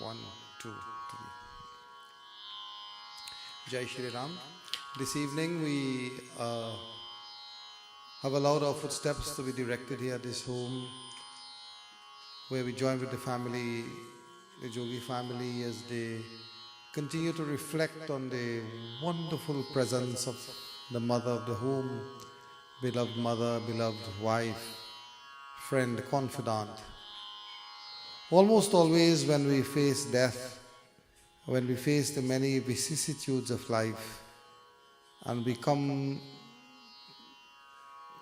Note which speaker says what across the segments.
Speaker 1: One, two, three. Jai Shri Ram. This evening we have allowed our footsteps to be directed here at this home, where we join with the family, the Jogie family, as they continue to reflect on the wonderful presence of the mother of the home, beloved mother, beloved wife, friend, confidant. Almost always when we face death, when we face the many vicissitudes of life, and we come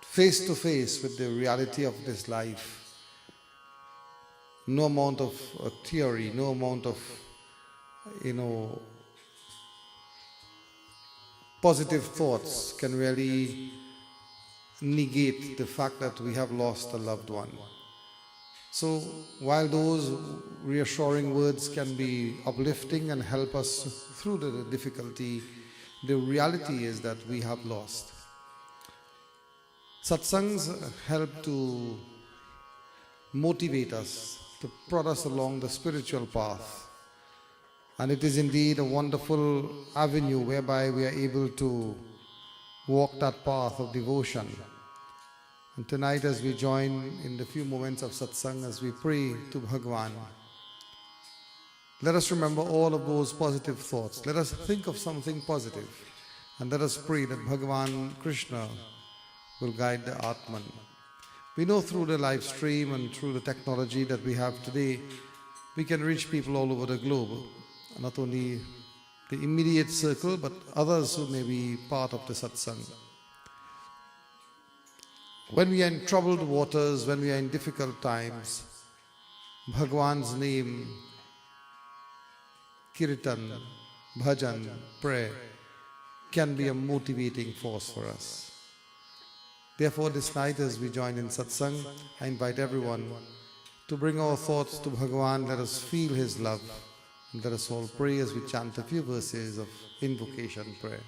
Speaker 1: face to face with the reality of this life, no amount of theory, no amount of, positive thoughts can really negate the fact that we have lost a loved one. So while those reassuring words can be uplifting and help us through the difficulty, the reality is that we have lost. Satsangs help to motivate us, to prod us along the spiritual path. And it is indeed a wonderful avenue whereby we are able to walk that path of devotion. And tonight, as we join in the few moments of satsang, as we pray to Bhagwan, let us remember all of those positive thoughts. Let us think of something positive, and let us pray that Bhagwan Krishna will guide the Atman. We know through the live stream and through the technology that we have today, we can reach people all over the globe, not only the immediate circle, but others who may be part of the satsang. When we are in troubled waters, when we are in difficult times, Bhagwan's name, kirtan, bhajan, prayer, can be a motivating force for us. Therefore, this night as we join in satsang, I invite everyone to bring our thoughts to Bhagwan. Let us feel his love, and let us all pray as we chant a few verses of invocation prayer.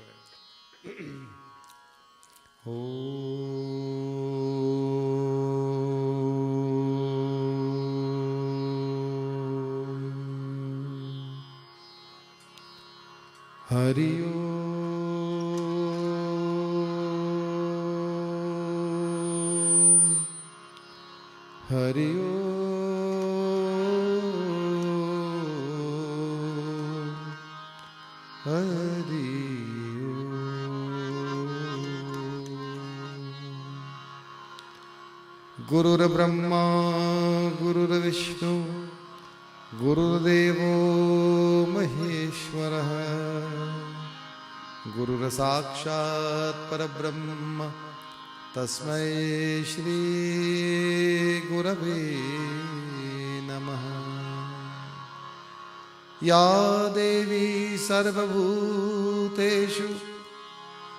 Speaker 1: Hari Om, Hari Om, Hari Gurur Brahma, Gurur Vishnu, Gurur Devo Maheshwaraha, Gurur Sakshat Parabrahma, Tasmai Shri Gurave Namaha. Ya Devi Sarvabhuteshu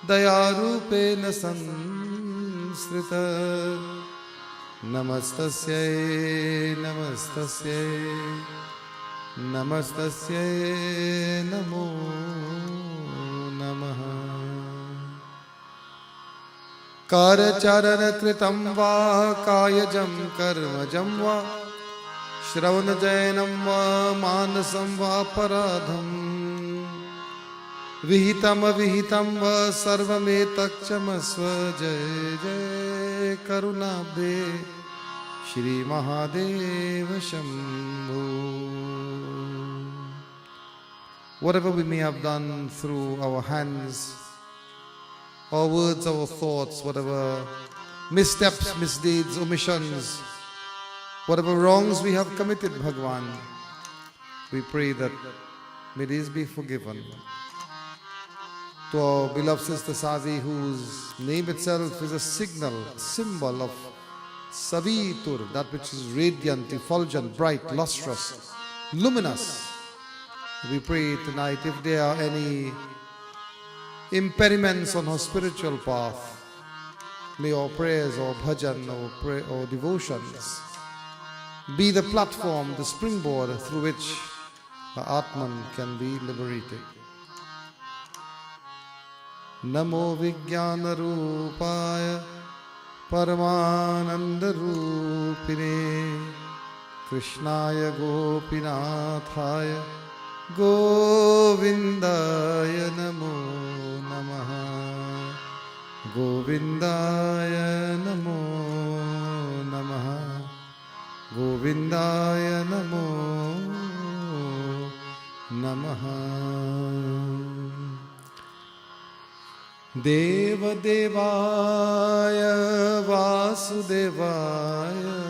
Speaker 1: Dayarupena Sansrita, Namastasyai, Namastasyai, Namastasyai, Namo Namaha. Karacharana kritam va, kayajam karmajam va, shravanajayanam va, manasam va paradham, vihitam avihitam va, sarvametakchamasva, jai jai karunabde Shri Mahadeva Shambhu. Whatever we may have done through our hands, our words, our thoughts, whatever missteps, misdeeds, omissions, whatever wrongs we have committed, Bhagwan, we pray that may these be forgiven. To our beloved sister Savie, whose name itself is a symbol of Savie, that which is radiant, effulgent, bright, lustrous, luminous. We pray tonight, if there are any impediments on her spiritual path, may our prayers or bhajan or devotions be the platform, the springboard through which the Atman can be liberated. Namo Vijnana Rupaya Paramananda Rupine Krishnaya Gopinathaya Govindaya Namo Namaha. Govindaya Namo Namaha. Govindaya Namo Namaha. Deva Devaya Vasudevaya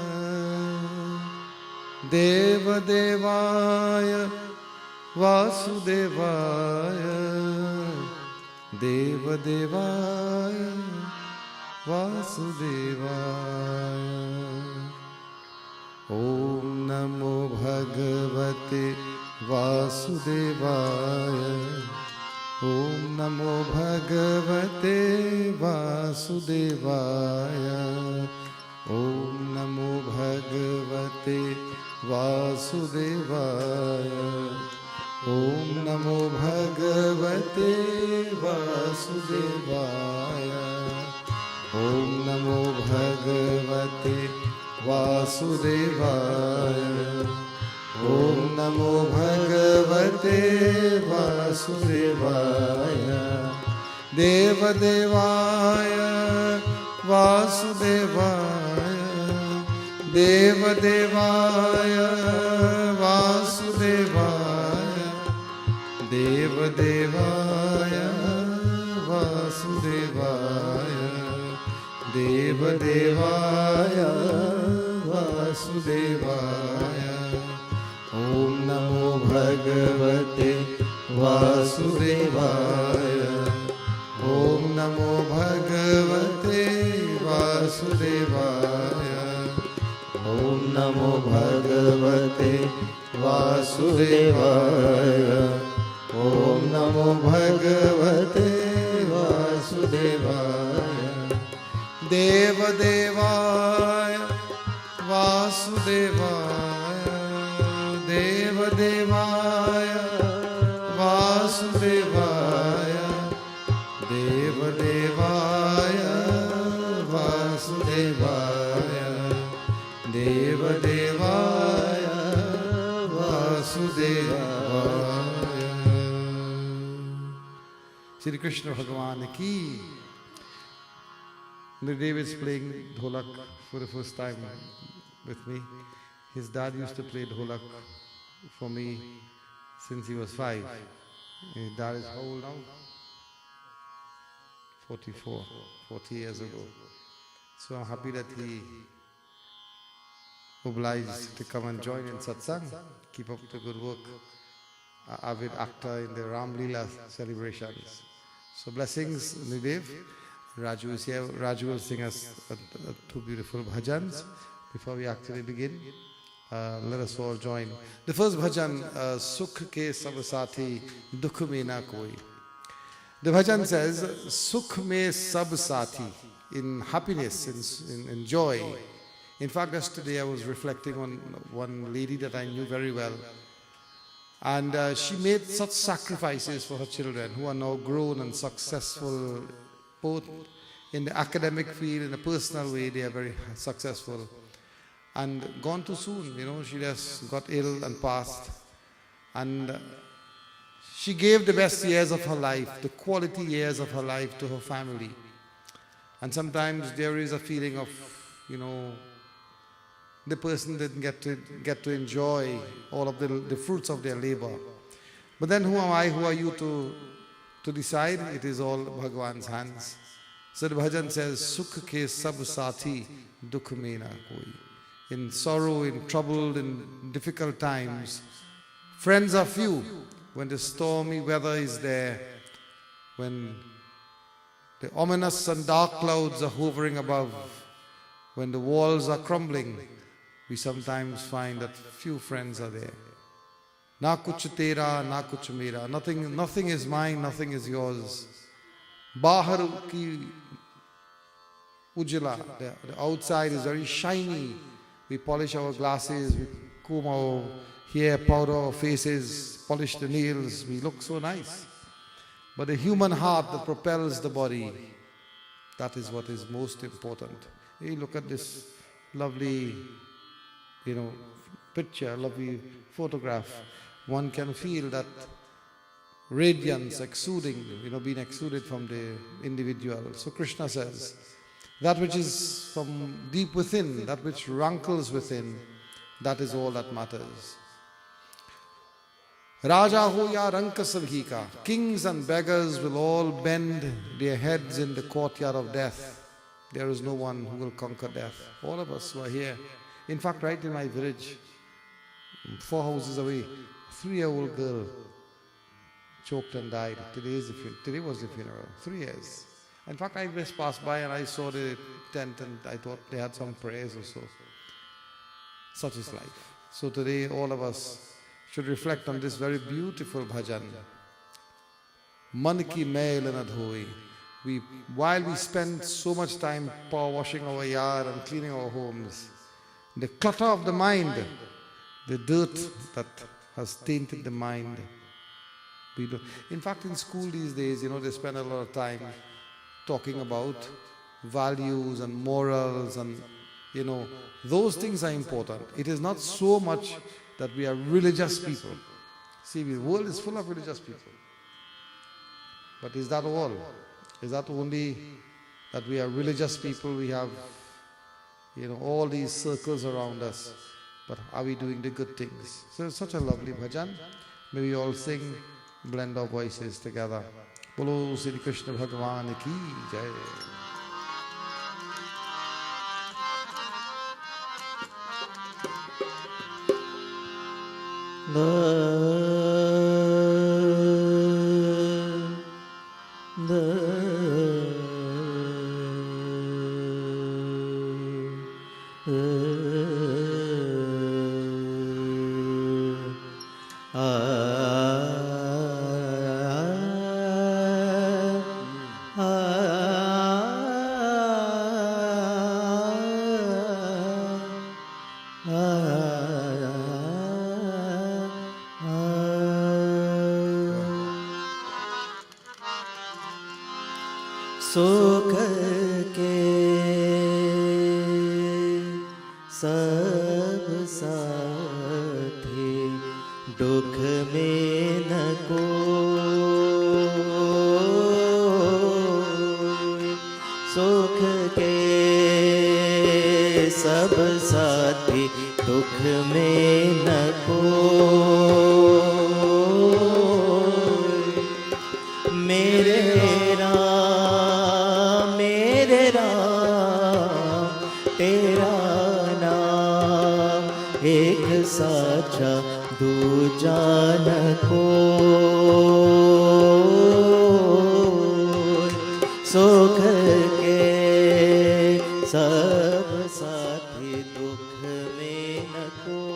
Speaker 1: Deva Devaya Vasudevaya Deva Devaya Vasudevaya. Om Namo Bhagavate Vasudevaya. Om Namo Bhagavate Vasudevaya. Om Namo Bhagavate Vasudevaya. Om Namo Bhagavate Vasudevaya. Om Namo Bhagavate Vasudevaya. Om Namo Bhagavate Vasudevaya. Deva Devaya Vasudevaya. Deva Devaya Vasudevaya. Deva Devaya Vasudevaya. Deva Devaya Vasudevaya. Om Namo Bhagavate Vasudevaya. Om Namo Bhagavate Vasudevaya. Om Namo Bhagavate Vasudevaya. Om Namo Bhagavate Vasudevaya. Deva Devaya Vasudevaya. Deva Devaya Vasudevaya. Deva Devaya Vasudevaya. Deva Devaya Vasudevaya. Shri Krishna Bhagavan ki. Nirdev is playing dholak for the first time with me. His dad used to play dholak for me since he was 5. His dad is how old now? 44, 40 years ago. So I'm happy that he obliged to come and join in Satsang. Keep up the good work. Avid actor in the Ramleela celebrations. So blessings, Nidev. Raju is here. Raju will sing us two beautiful bhajans before we actually begin. Let us all join. The first bhajan, Sukh ke sab saathi, dukh mein na koi. The bhajan says, Sukh mein sab saathi, in happiness, in joy. In fact, yesterday I was reflecting on one lady that I knew very well. And she made such sacrifices for her children who are now grown and successful, both in the academic field, in a personal way, they are very successful. And gone too soon, she just got ill and passed. And she gave the best years of her life, the quality years of her life to her family. And sometimes there is a feeling of, the person didn't get to enjoy all of the fruits of their labor. But then who am I, who are you to decide? It is all Bhagwan's hands. So the bhajan says, Sukh ke sab saathi, dukh mein na koi. In sorrow, in trouble, in difficult times, friends are few. When the stormy weather is there, when the ominous and dark clouds are hovering above, when the walls are crumbling, we sometimes find that few friends are there. Na kuch tera, na kuch mera. Nothing is mine, nothing is yours. Bahar ki ujla. The outside is very shiny. We polish our glasses, we comb our hair, powder our faces, polish the nails. We look so nice. But the human heart that propels the body, that is what is most important. You look at this lovely, picture, lovely photograph, one can feel that radiance exuding, being exuded from the individual. So Krishna says, that which is from deep within, that which rankles within, that is all that matters. Raja ho ya rankasalhi ka, kings and beggars will all bend their heads in the courtyard of death. There is no one who will conquer death. All of us who are here. In fact, right in my village, 4 houses away, a 3-year-old girl choked and died. Today was the funeral. 3 years. In fact, I just passed by and I saw the tent and I thought they had some prayers or so. Such is life. So today all of us should reflect on this very beautiful bhajan. Man ki mail na dhoi. While we spend so much time power washing our yard and cleaning our homes, the clutter of the mind, the dirt that has tainted the mind. In fact, in school these days, they spend a lot of time talking about values and morals and, those things are important. It is not so much that we are religious people. See, the world is full of religious people. But is that all? Is that only that we are religious people? We have, all these circles around us. But are we doing the good things? So it's such a lovely bhajan. May we all sing, blend our voices together. Bolo Sri Krishna Bhagavan ki jai.
Speaker 2: सुख के सब साथी दुख में न कोई। सुख के सब साथी दुख में न कोई। मेरे तेरा नाम एक साचा दूजा न कोई। सुख के सब साथी दुख में न कोई।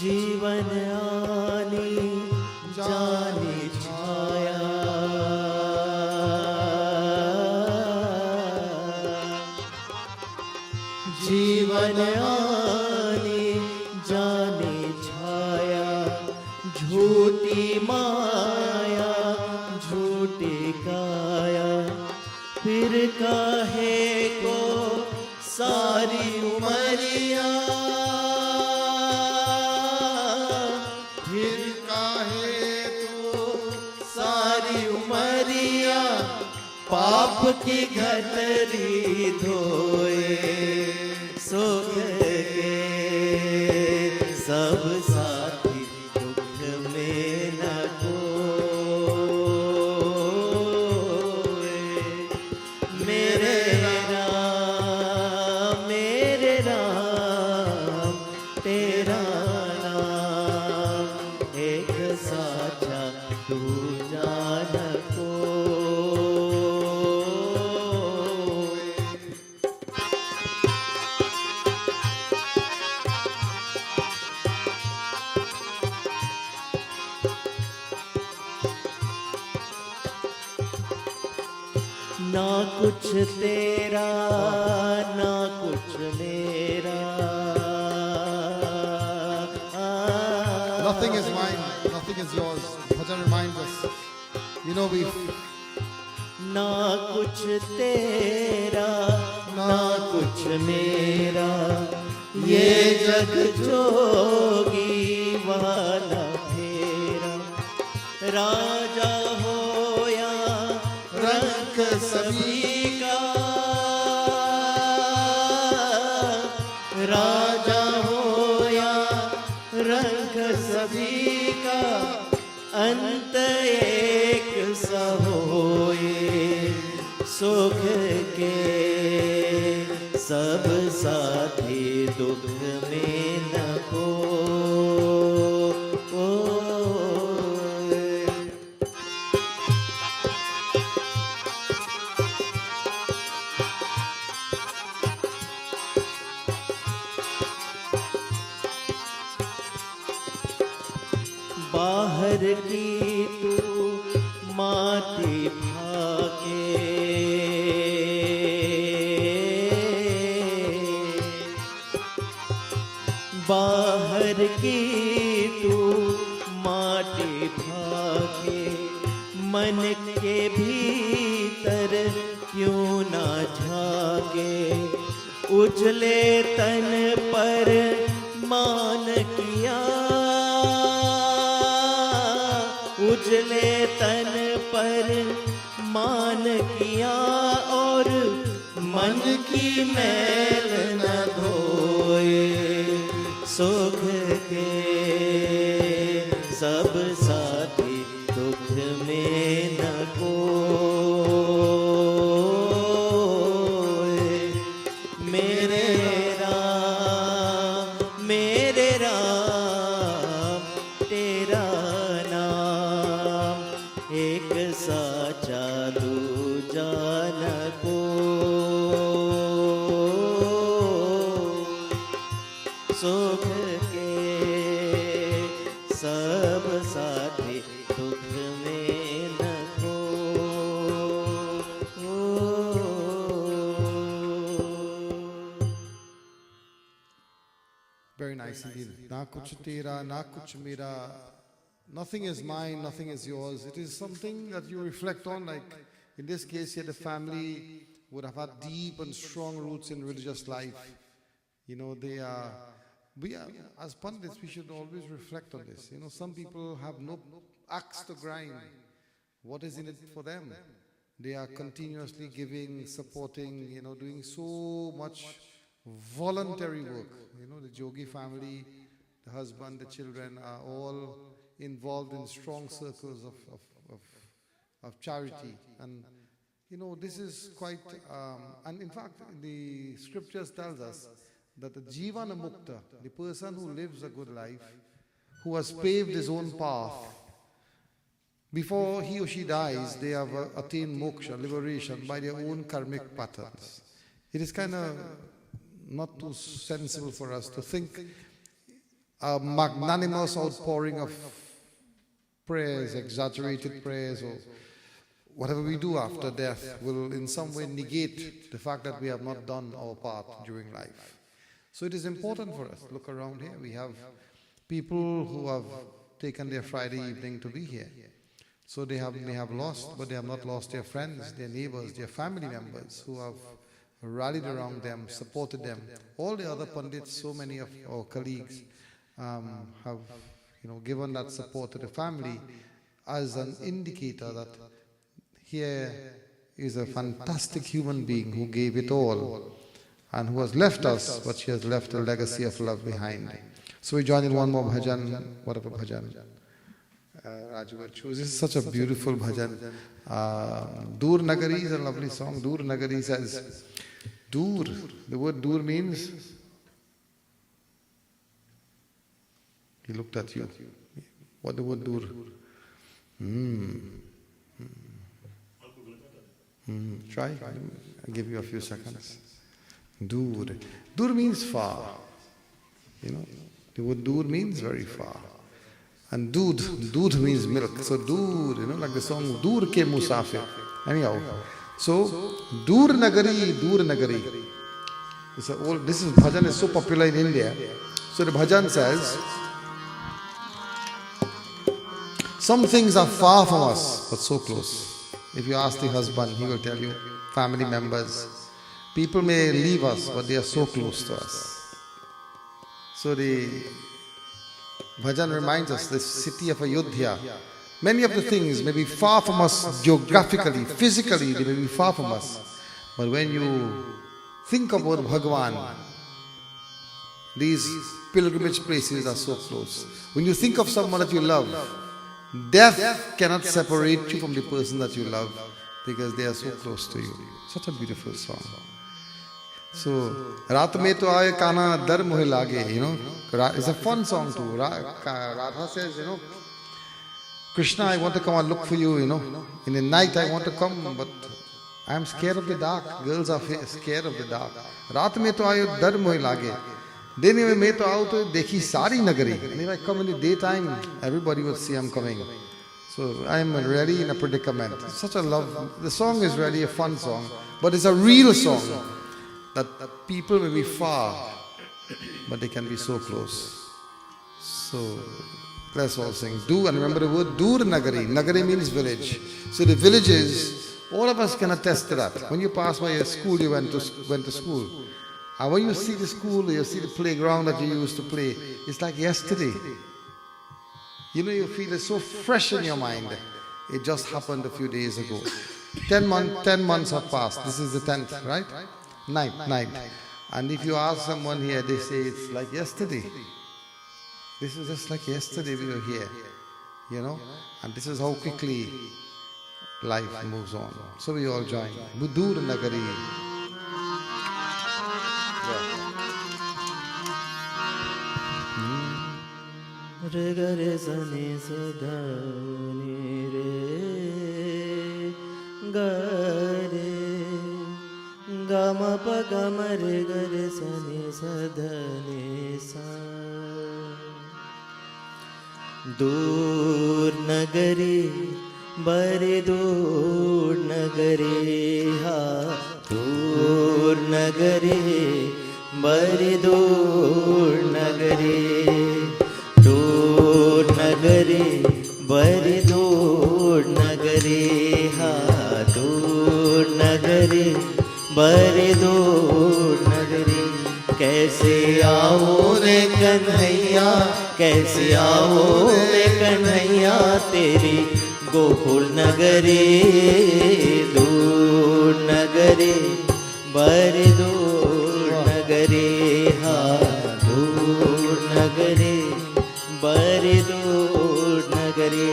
Speaker 2: जीवन आनी जानी छाया, जीवन आनी जानी छाया। झूठी माया झूठी काया, फिर काहे को सारी उमरिया। पाप की गठरी धोए। सुख के सब साथी दुख में न कोई। मेरे राम तेरा नाम एक साचा दूजा न ना कुछ तेरा ना कुछ
Speaker 1: nothing is mine, nothing is yours. Bhajan reminds us. You know, we
Speaker 2: ना कुछ तेरा ना कुछ मेरा, ये जग जोगी वाला फेरा। राजा हो या रंग सभी का, राजा हो या रंग सभी का, अंत एक सा होए। सुख के सब साथी दुख में न बाहर की तू माटी भागे, बाहर की तू माटी भागे, मन के भीतर क्यों ना झागे। उजले तन पर मान किया, उजले तन पर मान किया, और मन की मैल न धोए। सुख के सब साथी दुख में न कोए। मेरे राम तेरा नाम एक साचा दूजा न को। सुख के सब साथी दुख में न खो।
Speaker 1: very nice indeed. Na kuch tera, na kuch mera. Nothing is mine, nothing is yours. It is something that you reflect on. Like in this case here, the family would have had deep and strong roots in religious life. You know, we are, as Pandits, we should always reflect on this. You know, some people have no axe to grind. What is in it for them? They are continuously giving, supporting, you know, doing so much voluntary work. You know, the Jogie family, the husband, the children are all involved in strong circles of charity. And, you know, this is quite, and in fact, the scriptures tells us that the Jivana Mukta, the person who lives a good life, who has paved his own path, before he or she dies, they have attained moksha, liberation, by their own karmic patterns. It is kind of not too sensible for us to think a magnanimous outpouring of prayers, exaggerated prayers, or whatever we do after death will in some way negate the fact that we have not done our part during life. So it is important for us. Look around here. We have people who have taken their Friday evening to be here. So they may have lost, but they have not lost their friends, their neighbors, their family members who have rallied around them, supported them. All the other Pandits, so many of our colleagues have, you know, given that support to the family as an indicator that here is a fantastic human being who gave it all and who has left us, but she has left a legacy of love behind. So we join in one more bhajan. Whatever bhajan Raju will choose. This is such a beautiful bhajan. Dur Nagari is a lovely song. Dur Nagari says, Dur, the word Dur means, he looked at you. What the word Dur? Try. I'll give you a few seconds. Dur. Dur means far. You know, the word Dur means very far. And Doodh means milk. So Dur, you know, like the song Dur ke Musafir. Anyhow. So Dur Nagari. This is bhajan is so popular in India. So the bhajan says, Some things are far from us, but so close. If you ask the husband, he will tell you, family members, people may leave us, but they are so close to us. So the bhajan reminds us, this city of Ayodhya, many of the things may be far from us geographically, physically, they may be far from us. But when you think about Bhagwan, these pilgrimage places are so close. When you think of someone that you love, death cannot separate you from the person that you love because they are so close to you. Such a beautiful song. So, Raat mein to aaye kana dar mohe lage, you know. It's a fun song too. Radha says, you know, Krishna, I want to come and look for you, you know. In the night I want to come, but I am scared of the dark. Girls are scared of the dark. Raat mein to aaye dar mohe lage. Then when मैं तो आओ तो देखी सारी नगरी. And if I come in the daytime, everybody will see I'm coming. So I am really in a predicament. It's such a love. The song is really a fun song, but it's a real song that people may be far, but they can be so close. So let's all sing. Do, and remember the word Dur Nagari. Nagari means village. So the villages, all of us can attest to that. When you pass by a school, you went to school. And when you see the school, you see the playground that you used to play, it's like yesterday. You know, you feel it's so fresh in your mind. It just happened a few days ago. 10 months have passed. This is the 10th, right? Ninth. And if you ask someone here, they say it's like yesterday. This is just like yesterday we were here, you know. And this is how quickly life moves on. So we all join. Budur Nagari.
Speaker 2: Re ga re sa ni sa dha ni re ga re ga ma pa ga ma re ga re sa ni sa dha ni sa. Dur nagari bari dur nagari ha. Dur nagari bari dur nagari. दूर नगरी बड़ी दूर नगरी हा. दूर नगरी बड़ी दूर नगरी. कैसे आओ रे कन्हैया, कैसे आओ रे कन्हैया तेरी गोकुल नगरी. दूर नगरी बड़ी दूर नगरी हा. दूर नगरी बड़ी दूर नगरी.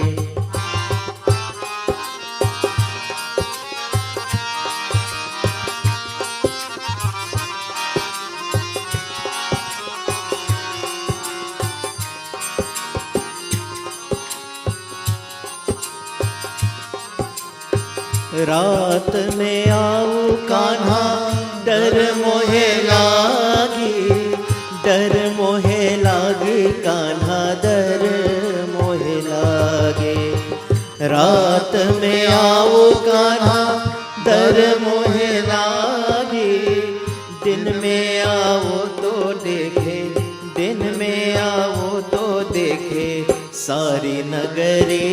Speaker 2: रात में आऊं कान्हा डर मोहे लागी. डर मोहे लागे कान्हा डर मोहे लागे. रात में आओ कान्हा डर मोहे लागे. दिन में आओ तो देखे, दिन में आओ तो देखे सारी नगरी.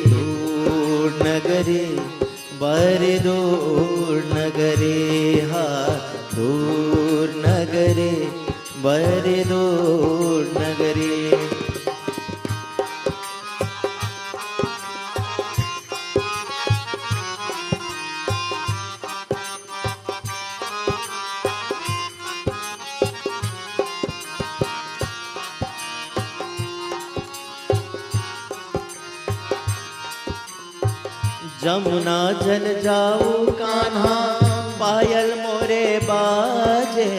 Speaker 2: दूर नगरी बड़ी दूर नगरी हा. दूर नगरी बड़ी दूर नगरी. जमुना जल जाऊ कान्हा पायल मोरे बाजे.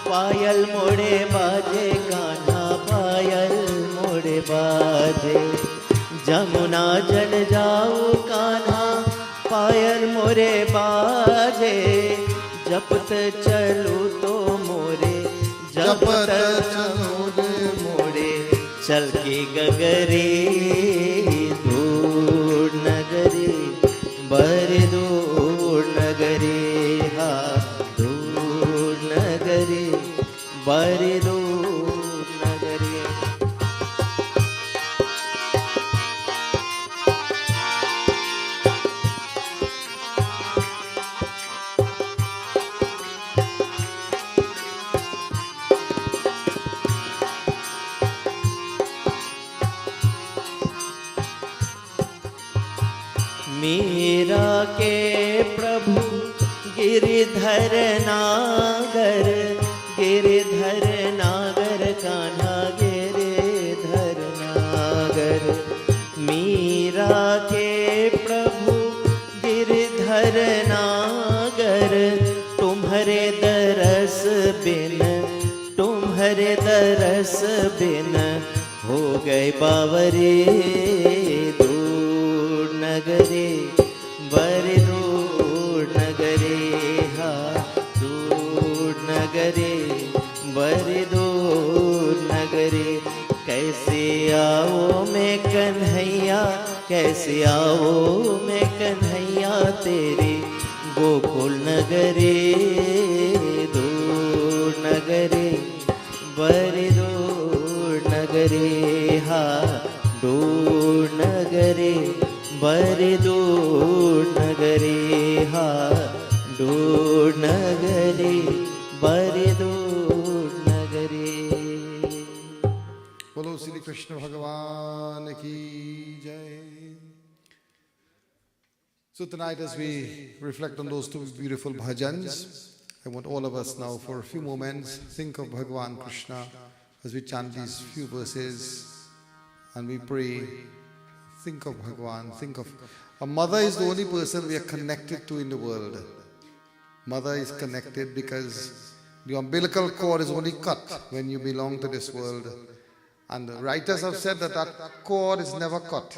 Speaker 2: पायल मोड़े बाजे कान्हा पायल मोड़े बाजे. जमुना जल जाओ कान्हा पायल मोरे बाजे. जपत चलू तो मोरे, जपत चलू मोरे चल के गगरी. दूर नगरी बड़ी दूर नगरी हा. दूर नगरी बड़ी दूर नगरी. मीरा के प्रभु गिरिधर नागर, गिरिधर नागर कान्हा गिरिधर नागर। मीरा के प्रभु गिरिधर नागर, तुम्हारे दरस बिन, तुम्हारे दरस बिन हो गए बावरे दूर नगरे, बड़े दूर नगरे, हा दूर नगरे, बड़े दूर नगरे। कैसे आओ मैं कन्हैया, कैसे आओ मैं कन्हैया तेरे गोकुल नगरे, दूर नगरे, बड़े दूर नगरे, हा दूर नगरे, बड़े दूर नगरे, हा दूर नगरे, बड़े दूर नगरे।
Speaker 1: बोलो श्री कृष्ण भगवान की जय। So tonight, as we reflect on those two beautiful bhajans, I want all of us now for a few moments think of Bhagavan Krishna as we chant these few verses and we pray. Think of Bhagavan, think of... A mother is the only person we are connected to in the world. Mother is connected because the umbilical cord is only cut when you belong to this world. And the writers have said that that cord is never cut.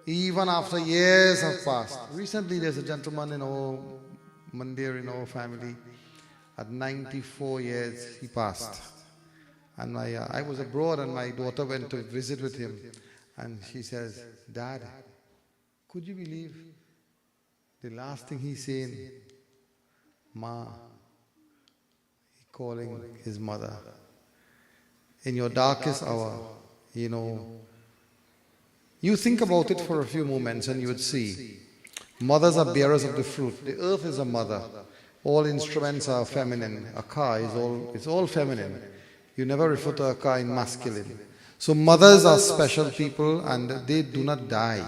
Speaker 1: Even after years have passed. Recently there's a gentleman in our mandir, in our family. At 94 years he passed. And I was abroad and my daughter went to visit with him. And she says, Dad, could you believe the last thing he's saying? Ma, he calling his mother. In your darkest hour, you think about it for a few moments and you would see. Mothers are bearers of the fruit. The earth is a mother. All instruments are feminine. A car is all feminine. You never refer to a car in masculine. So mothers are special people and they do not die.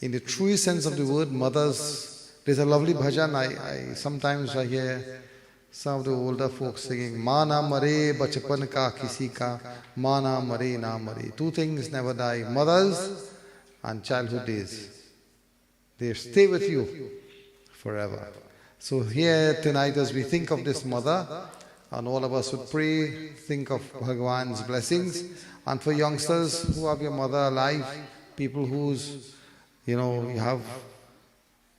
Speaker 1: In the truest sense of the word, mothers, there's a lovely bhajan, sometimes I hear some of the older folks singing, Ma na mare bachpan ka kisi ka, ma na mare na mare. Two things never die, mothers and childhood days. They stay with you forever. So here tonight as we think of this mother, and all of us would pray, think of Bhagavan's blessings. And for youngsters who have your mother alive, people whose, you have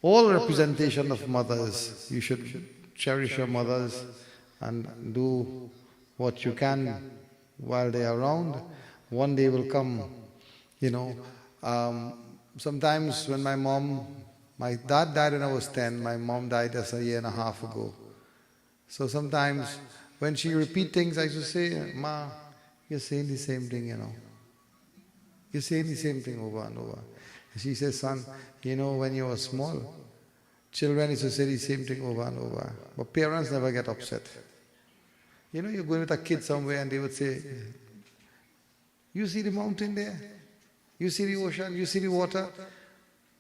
Speaker 1: all representation of mothers, you should cherish your mothers and do what you can while they are around. One day will come, sometimes when my dad died when I was 10, my mom died just a year and a half ago. So sometimes when she repeat things, I used to say, Ma, you're saying the same thing, You're saying the same thing over and over. She says, son, when you were small, children used to say the same thing over and over. But parents never get upset. You're going with a kid somewhere and they would say, you see the mountain there? You see the ocean? You see the water?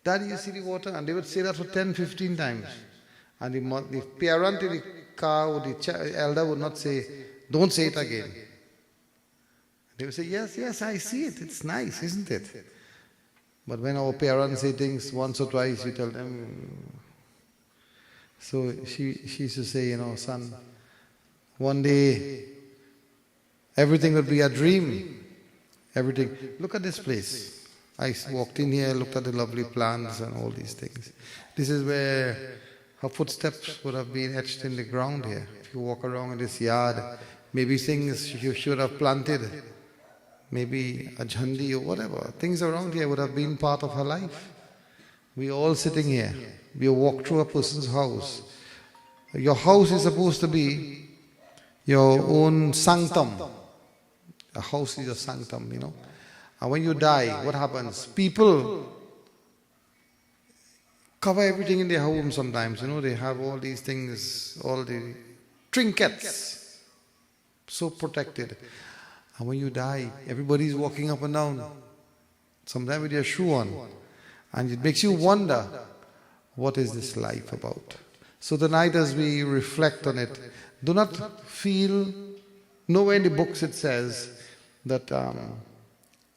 Speaker 1: Daddy, you see the water? And they would say that for 10, 15 times. And the parent in the car or the elder would not say, don't say it again. They would say, yes, yes, I see it. It's nice, isn't it? But when our parents say things once or twice, we tell them. So she used to say, son, one day everything will be a dream. Everything. Look at this place. I walked in here, looked at the lovely plants and all these things. This is where her footsteps would have been etched in the ground here. If you walk around in this yard, maybe things you should have planted, maybe a jhandi or whatever. Things around here would have been part of her life. We are all sitting here. We walk through a person's house. Your house is supposed to be your own sanctum. A house is a sanctum, And when you die, what happens? People cover everything in their home sometimes, They have all these things, all the trinkets, so protected. And when you die, everybody is walking up and down, sometimes with their shoe on. And it makes you wonder, what is this life about? So tonight as we reflect on it, do not feel, nowhere in the books it says that,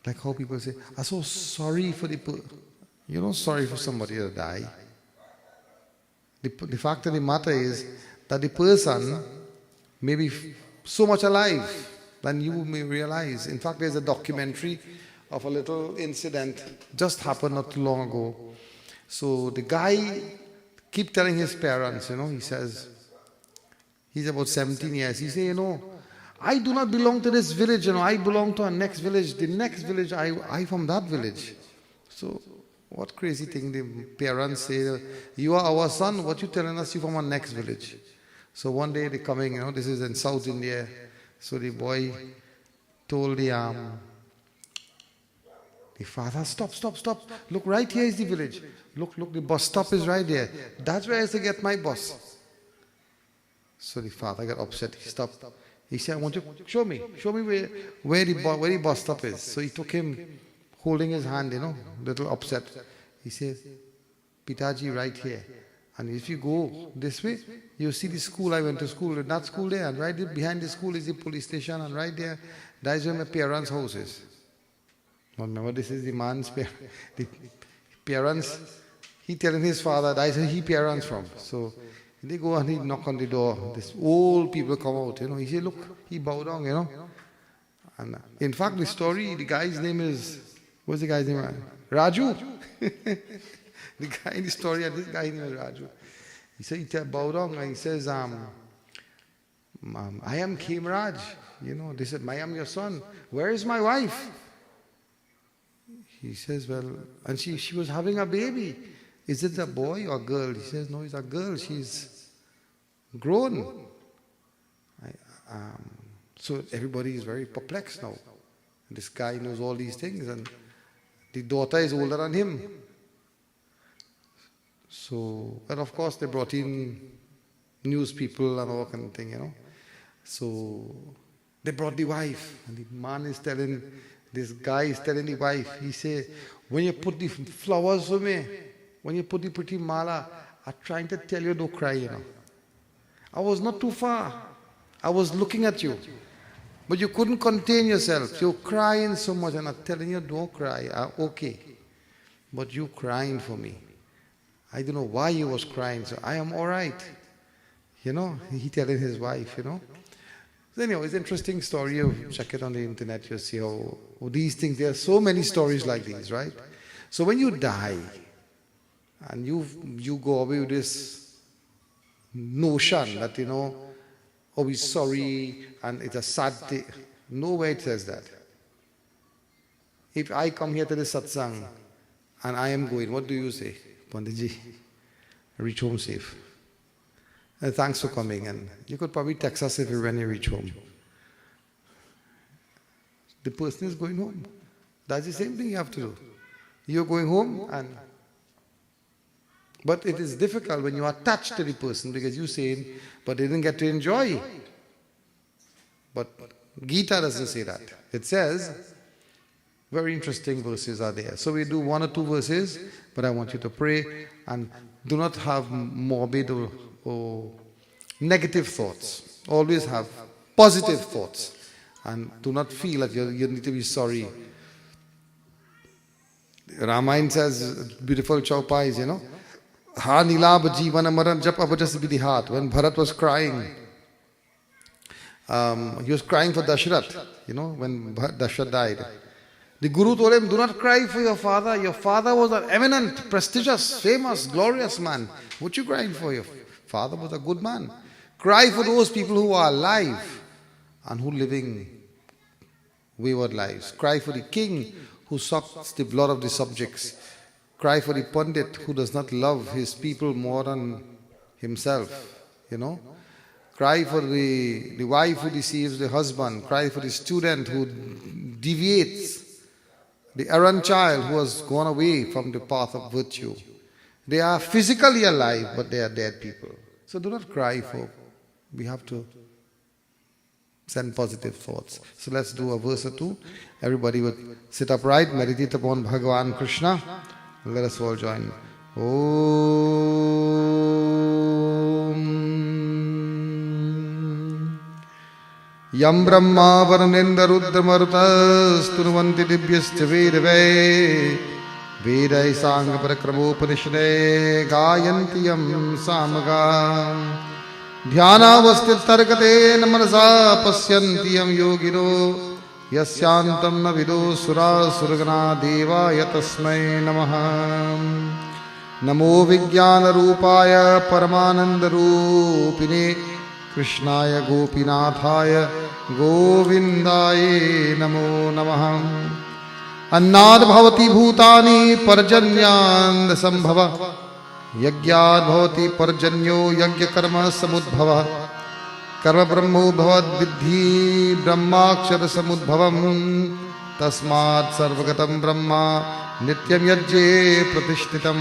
Speaker 1: like how people say, I'm so sorry for you're not sorry for somebody to die. The fact of the matter is that the person may be so much alive than you may realize. In fact, there's a documentary of a little incident just happened not too long ago. So the guy keep telling his parents, he says, he's about 17 years. He say, I do not belong to this village, I belong to our next village. The next village, I from that village. So what crazy thing the parents say, you are our son, what you telling us, you from our next village. So one day they're coming, this is in South India. So the boy told the father, stop. Look, right here is the village. Look, the bus stop is right there. That's where I have to get my bus. So the father got upset. He stopped. He said, I want you to show me where the bus stop is. So he took him, holding his hand, little upset. He says, Pitaji, right here. And if you go this way, you see the school I went to school, that school there, and right behind the school is the police station, and right there, that is where my parents' house is. Remember, this is the man's the parents. He telling his father, that is where he parents from. So they go and he knock on the door. This old people come out, He say, look, he bow down, And in fact, the story, the guy's name is, what's the guy's name? Raju. The guy in the story, this guy's name is Raju. He said, he bow down and he says, I am Khemraj. They said, I am your son. Where is my wife? He says, well, and she was having a baby. Is it a boy or girl? He says, no, it's a girl. She's grown. So everybody is very perplexed now. This guy knows all these things, and the daughter is older than him. So, and of course they brought in news people and all kind of thing, So they brought the wife, and the man is telling, this guy is telling the wife, he say, when you put the flowers for me, when you put the pretty mala, I'm trying to tell you, don't cry, I was not too far. I was looking at you. But you couldn't contain yourself. You're crying so much, and I'm telling you, don't cry. Okay. But you crying for me. I don't know why you was crying, so I am all right. He telling his wife, So anyway, it's an interesting story. You check it on the internet, you'll see how these things, there are so many stories like these, right? So when you die, and you go away with this notion that, oh, we're sorry, and it's a sad day. Nowhere it says that. If I come here to the satsang, and I am going, what do you say? Panditji, reach home safe. And thanks for coming, and you could probably text us when you reach home. The person is going home. That's the same thing you have to do. You're going home, but it is difficult when you are attached to the person, because you're saying, but they didn't get to enjoy. But Gita doesn't say that. It says, very interesting verses are there. So we do one or two verses, but I want you to pray and do not have morbid or negative thoughts. Always have positive thoughts, and do not feel that you need to be sorry. Ramayana says, beautiful chaupai, Ha nilab jivana maran jap abajas vidihat. When Bharat was crying, he was crying for Dashrath, when Dashrath died. The Guru told him, do not cry for your father. Your father was an eminent, prestigious, famous, glorious man. What you crying for? Your father was a good man. Cry for those people who are alive and who are living wayward lives. Cry for the king who sucks the blood of the subjects. Cry for the Pandit who does not love his people more than himself, Cry for the wife who deceives the husband. Cry for the student who deviates. The errant child who has gone away from the path of virtue. They are physically alive, but they are dead people. So do not cry for. We have to send positive thoughts. So let's do a verse or two. Everybody would sit upright, meditate upon Bhagavan Krishna, Let us all join. Om Yam Brahma Varnendra Rudra Marutas Tunuvanti Divyascha Vedave Vedai Sangha Parakramopanishade Gayanti Yam Samaga Dhyanavastit Tarkate Namanasa Pasyanti Yam Yogino Yasyantam Navido Sura Surgana Deva Yatasmai Namaha Namo Vijnana Rupaya Paramananda Rupine Krishnaya Gopinathaya Govindaye Namo Namaha Annad Bhavati Bhutani Parjanyand Sambhava Yagyad Bhavati Parjanyo Yagya Karma Samudbhava Karma Brahmo Bhavad Vidhi Brahmakshara Samudbhavam Tasmad Sarvagatam Brahma Nityam Yajje Pratishtitam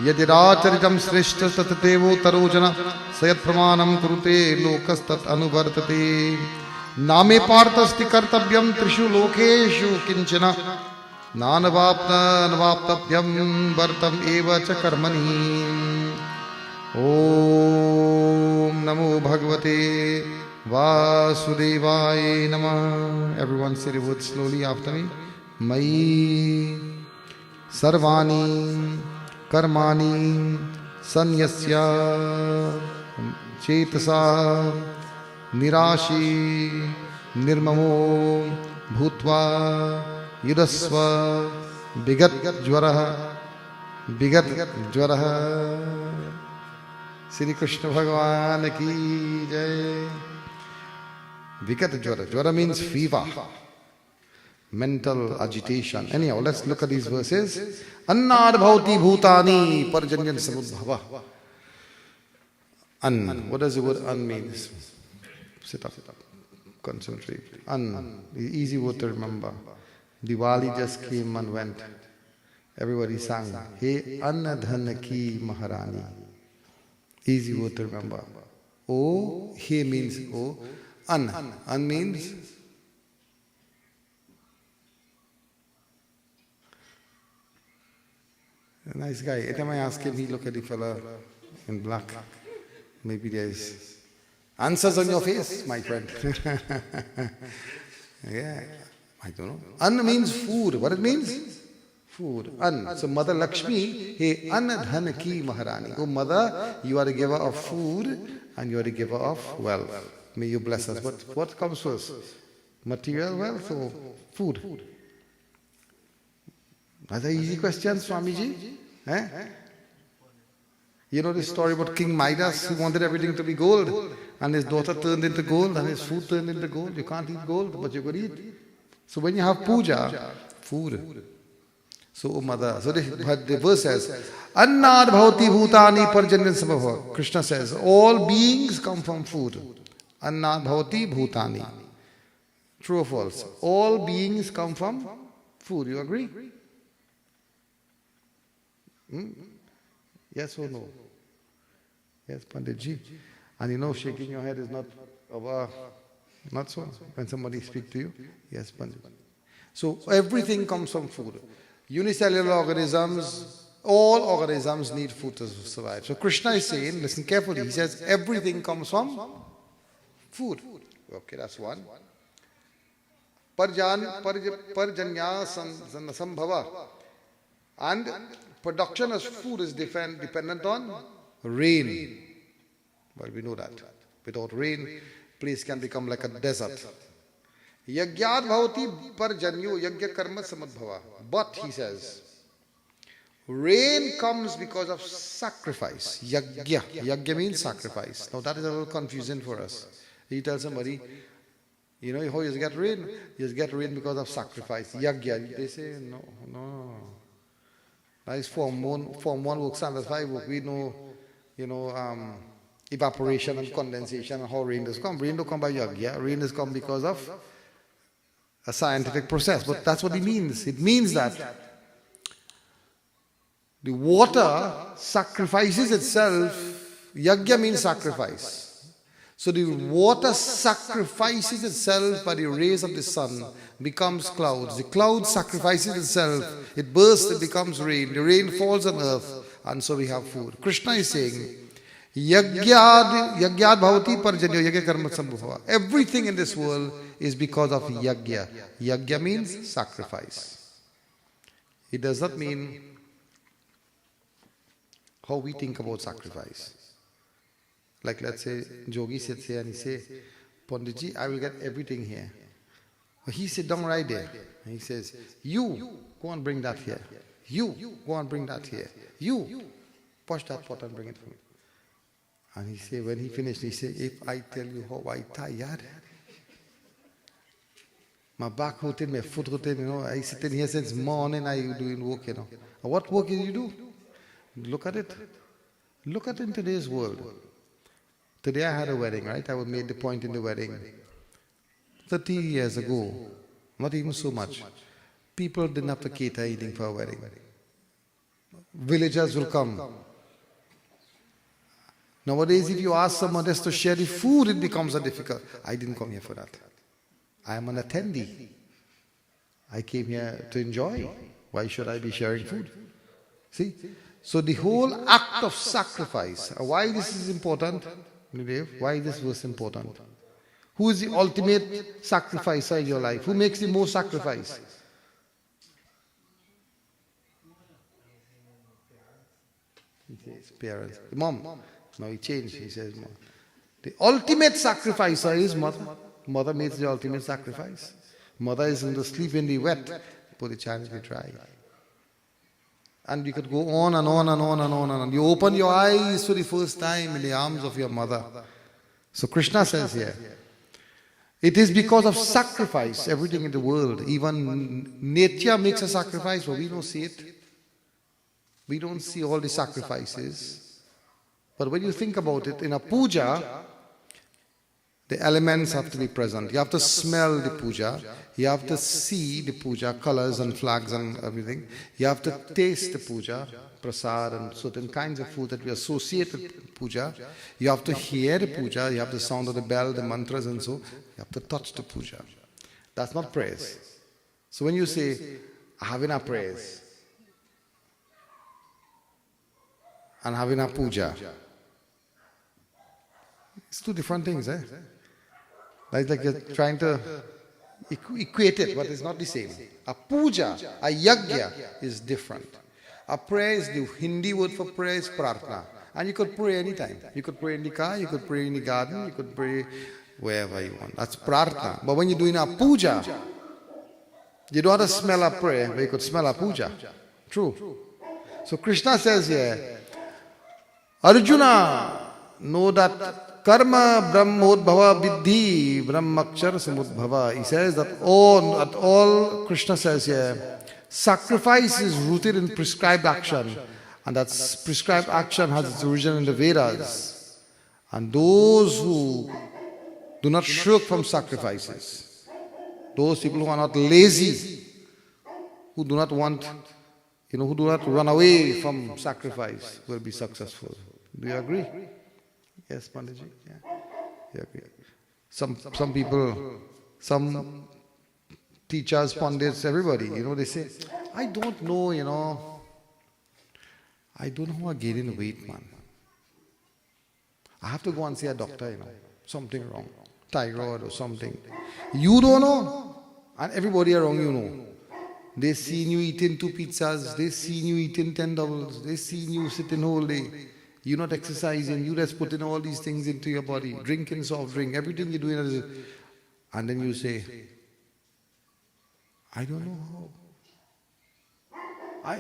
Speaker 1: Yadiracharitam Srishta Tatatevo Tarojana Sayat Pramanam Kurute Lokastat Anuvartate Name Parthasti Kartavyam Trishu Lokeshu Kinchana Nanavapta Navaptavyam Vartam Eva Chakarmani Om Namo Bhagavate Vasudevaya Namah. Everyone say the word slowly after me. Mai Sarvani Karmani Sanyasya Chetasa Nirashi Nirmamo Bhutva Yudasva Bigat Jwaraha Sri Krishna Bhagavan ki jai. Vikat Jwara. Jwara means fever, mental agitation. Anyhow, let's look at these verses. Annad bhavati bhutani parjanyan samudbhava. An. What does the word an mean? Sit up. Concentrate. An. Easy word to remember. Diwali just came and went. Everybody sang. Hey Annadhan ki Maharani. Easy word to remember. O, he means O. An. An means a nice guy. Every time I ask him, he look at the fella in black. Maybe there's answers on your face, my friend. Yeah, I don't know. An means food. What it means? Food. An. So Mother Lakshmi, hey Annadhan ki Maharani. Oh Mother, you are the giver of food and you are the giver of wealth. May you bless us. But what comes first? Material wealth or food? That's an easy question, Swamiji. Eh? You know the story about King Midas who wanted everything to be gold and his daughter turned into gold and his food turned into gold. You can't eat gold, but you could eat. So when you have puja, food. So, Mother, so the verse says, Annad bhavati bhutani parjanyan samabhava. Krishna says, all beings come from food. Annad bhavati bhutani. True or false? All beings come from food. You agree? Yes or no? Yes, Panditji. And you know, shaking your head is not not so. When somebody speaks to you, yes, Pandit. So everything comes from food. Unicellular organisms, all organisms need food to survive. So Krishna is saying, listen carefully, he says everything comes from food. Okay, that's one. Parjanya sambhava. And production of food is dependent on rain. Well, we know that. Without rain, place can become like a desert. Yagyad bhavati parjanyo yagya karma samadbhava. But, he says, rain comes because of sacrifice. Yagya. Yagya means sacrifice. Now that is a little confusing for us. You tell somebody, you know how you get rain? You just get rain because of sacrifice. Yagya. They say, no. That is Form 1 work, Standard 5 work. We know, evaporation and condensation and how rain does come. Rain don't come by yagya. Rain does come because of a scientific process. But that's what it means. It means that the water sacrifices itself. Yagya means sacrifice. So the water sacrifices itself by the rays of the sun, becomes clouds. The cloud sacrifices itself, it bursts, it becomes rain. The rain falls on earth, and so we have food. Krishna is saying, Yagyad bhavati parjanyo yagya karma sambhava. Everything in this world is because of yagya. Yagya means sacrifice. It does not mean how we think about sacrifice. Like let's say Jogie sits here and he says, Panditji, I will get everything here. He sit down right there and he says, you go and bring that here. You go and bring that here. You push that pot and bring it for me. And he say, when he finished, he say, if I tell you how I tired, my back hurting, my foot hurting, I sit in here since morning, I doing work, And what work do you do? Look at it. Look at it in today's world. Today I had a wedding, right? I made the point in the wedding. 30 years ago, not even so much, people didn't have to cater anything for a wedding. Villagers will come. Nowadays, if you ask someone else to share the food, it becomes a difficult. I didn't come here for that. I am an attendee. I came here to enjoy. Why should I be sharing food? See? So the whole act of sacrifice, why this is important? Why this was important? Who is the ultimate sacrificer in your life? Who makes the most sacrifice? He says parents. Mom. Now he changed. He says mom. The ultimate sacrificer is mother. Mother makes the ultimate sacrifice. Mother is in the sleep in the wet, put the child to be dry. And we could go on and on and on and on and on. You open your eyes for the first time in the arms of your mother. So Krishna says here, it is because of sacrifice, everything in the world, even nature makes a sacrifice, but we don't see it. We don't see all the sacrifices. But when you think about it, in a puja, the elements have to be present. You have to smell the puja. You have to see the puja, colors and flags and everything. You have to taste the puja, prasad and certain kinds of food that we associate with puja. You have to hear the puja. You have the sound of the bell, the mantras and so. You have to touch the puja. That's not praise. So when you say, having a praise and having a puja, it's two different things, eh? Like you're trying to equate it, but it's not the same. A puja, a yagya is different. A prayer is the Hindi word for prayer is prarthana. And you could pray anytime. You could pray in the car, you could pray in the garden, you could pray wherever you want. That's prarthana. But when you're doing a puja, you don't have to smell a prayer, but you could smell a puja. True. So Krishna says here, Arjuna, know that karma brahmodbhava vidhi brahmakshar samudbhava. He says that all Krishna says here, sacrifice is rooted in prescribed action, and that prescribed action has its origin in the Vedas. And those who do not shirk from sacrifices, those people who are not lazy, who do not want, who do not run away from sacrifice, will be successful. Do you agree? Yes, Panditji? Yeah. You agree? Some people, some teachers, pundits, everybody, they say, I don't know, I don't know how I'm gaining weight, man. I have to go and see a doctor, something wrong, thyroid or something. You don't know, and everybody around you know. They seen you eating 2 pizzas, they seen you eating 10 doubles, they seen you sitting whole day. You're not exercising, you just putting all these things into your body, drinking soft drink, everything you're doing. And then you say, I don't know how.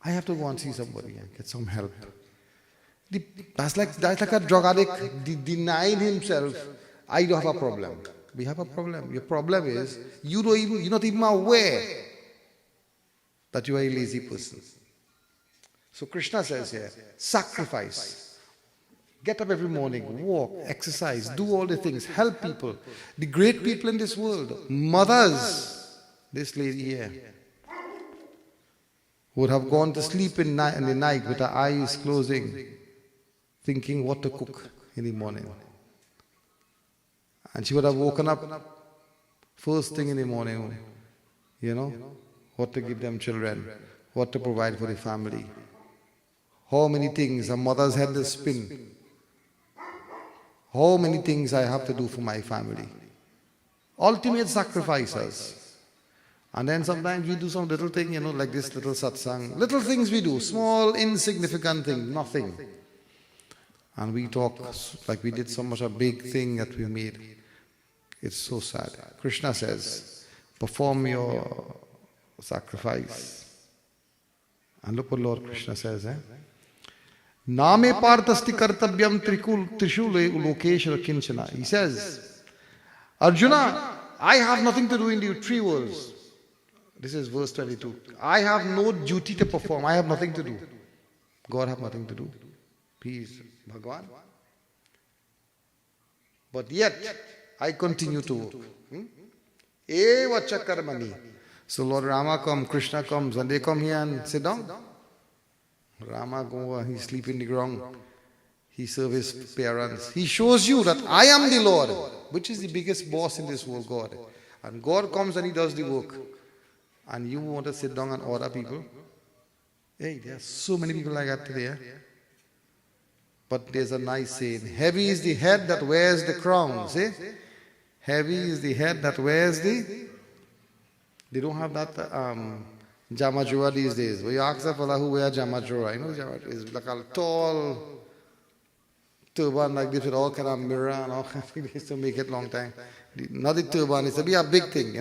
Speaker 1: I have to go and see somebody and get some help. That's like a drug addict denying himself, I don't have a problem. We have a problem. Your problem is, you're not even aware that you are a lazy person. So Krishna says here, sacrifice. Get up every morning, walk, exercise, do all the things, help people. The great people in this world, mothers, this lady here, would have gone to sleep in the night with her eyes closing, thinking what to cook in the morning. And she would have woken up first thing in the morning, what to give them children, what to provide for the family. How many things a mother's head to spin. How many things I have to do for my family. Ultimate sacrifices. And then sometimes we do some little thing, like this little satsang. Little things we do, small, insignificant thing, nothing. And we talk like we did so much a big thing that we made. It's so sad. Krishna says, perform your sacrifice. And look what Lord Krishna says, Name partasti kartavyam trishule ulokeshara kinchana. He says, Arjuna, I have nothing to do in the three worlds. This is verse 22. I have no duty to perform. I have nothing to do. God have nothing to do. Peace, Bhagavan. But yet, I continue to work. Eva chakarmani. So Lord Rama comes, Krishna comes, and they come here and sit down. Rama go, he sleep in the ground. He serves his parents. He shows you that I am the Lord, which is the biggest boss in this world, God. And God comes and he does the work. And you want to sit down and order people? Hey, there are so many people like that today. But there's a nice saying, heavy is the head that wears the crown. See? Heavy is the head that wears the... They don't have that jamajura these days. When you ask a fellow who wears jamajura, jamajura is like a tall turban like this with all kind of mirror and all kind of things to make it long time. Not the turban, it's to be a big thing,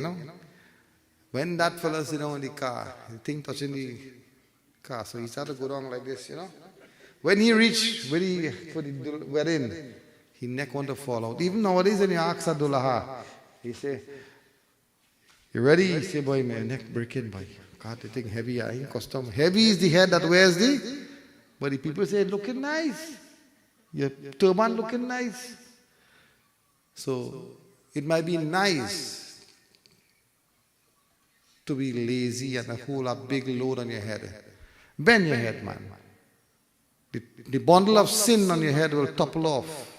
Speaker 1: When that fellow sit down in the car, the thing touching the car, so he started to go down like this, When he reached for the wedding, his neck want to fall out. Even nowadays when you ask a dulaha, he say, you ready? He say, boy, my neck breaking, boy. God, the thing heavy, custom. Heavy is the head that wears the, but the people say, looking nice. Your turban looking nice. So, it might be nice to be lazy and hold a big load on your head. Bend your head, man. The bundle of sin on your head will topple off.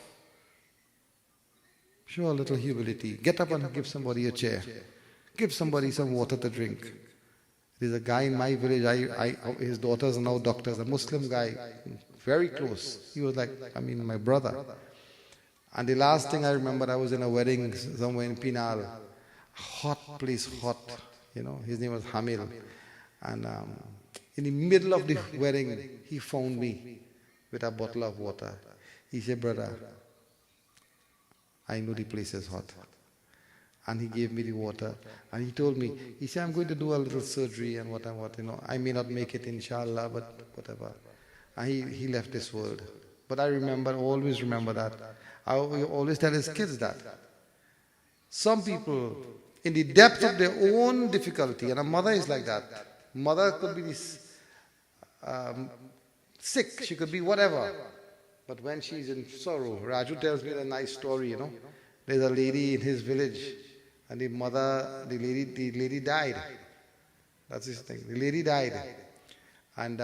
Speaker 1: Show a little humility. Get up and give somebody a chair. Give somebody some water to drink. There's a guy in my village, his daughters are now doctors, a Muslim guy, very close. He was like, my brother. And the last thing I remember, I was in a wedding somewhere in Pinal. Hot place, hot. His name was Hamil. And in the middle of the wedding, he found me with a bottle of water. He said, brother, I know the place is hot. And he gave me the water. And he told me, he said, I'm going to do a little surgery and what. I may not make it, inshallah, but whatever. And he left this world. But I always remember that. I always tell his kids that. Some people, in the depth of their own difficulty, and a mother is like that. Mother could be sick, she could be whatever. But when she's in sorrow, Raju tells me a nice story, There's a lady in his village, and the lady died. That's his thing. The lady died. And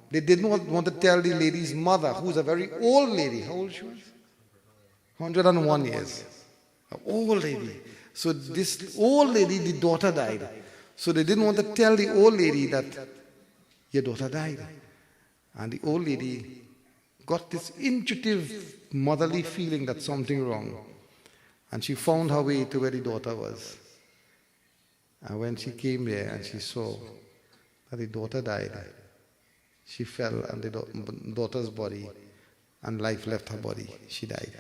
Speaker 1: they didn't want to tell the lady's mother, who's a very old lady. How old she was? 101 years. An old lady. So this old lady, the daughter died. So they didn't want to tell the old lady that your daughter died. And the old lady got this intuitive motherly feeling that something wrong. And she found her way to where the daughter was. And when she came there and she saw that the daughter died, she fell on the daughter's body and life left her body. She died.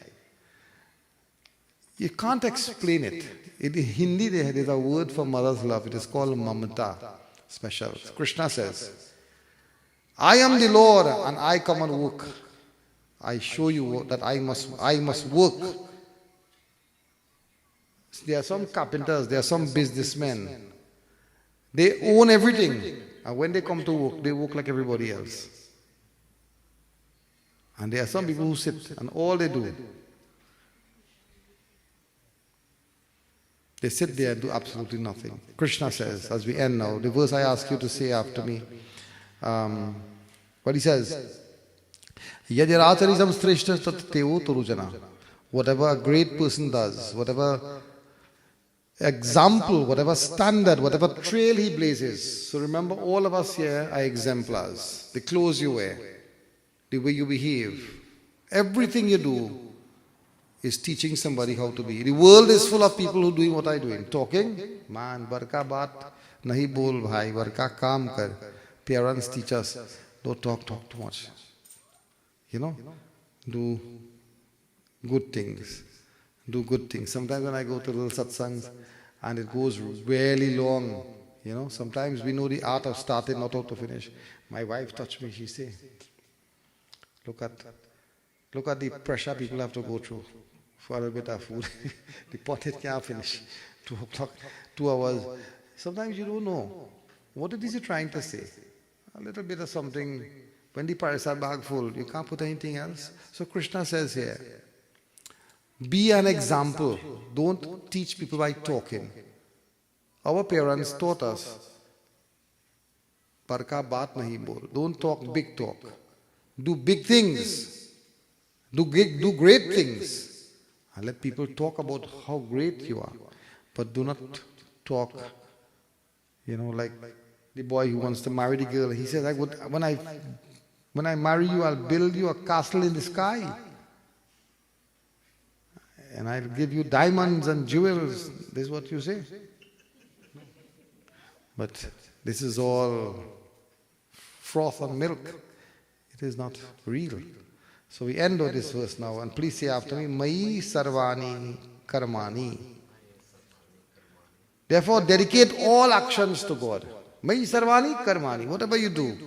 Speaker 1: You can't explain it. In Hindi, there is a word for mother's love. It is called mamata, special. Krishna says, I am the Lord and I come and work. I show you that I must work. There are some carpenters, there are some businessmen. They own everything. And when they come to work, they work like everybody else. And there are some people who sit and all they do, they sit there and do absolutely nothing. Krishna says, as we end now, the verse I ask you to say after me, what he says, Yadirachari samsreshta tat teo turujana. Whatever a great person does, whatever example, whatever standard, whatever trail he blazes. So remember, all of us here are exemplars. The clothes you wear, the way you behave, everything you do is teaching somebody how to be. The world is full of people who are doing what I'm doing. Talking, man, barka baat, nahi bol bhai, barka kaam kar. Parents teach us, don't talk too much. Do good things. Do good things. Sometimes when I go to little satsangs and it goes really long, sometimes we know the art of starting, not how to finish. My wife touched me, she said, look at the pressure people have to go through for a little bit of food. The potted can't finish. 2 o'clock, 2 hours. Sometimes you don't know. What it is you're trying to say? A little bit of something. When the parasad bag full, you can't put anything else. So Krishna says here, be an example. Don't teach people by talking. Our parents taught us, Parka baat nahi bol. Don't talk big talk. Do big things. Do great things. And let people talk about how great you are. But do not talk, like the boy who wants to marry the girl. He says, when I marry you, I'll build you a castle in the sky. And I'll give you diamonds and jewels. This is what you say. But this is all froth and milk. It is not real. So we end with this verse now. And please say after me, Mai Sarvani Karmani. Therefore, dedicate all actions to God. Mai Sarvani Karmani. Whatever you do.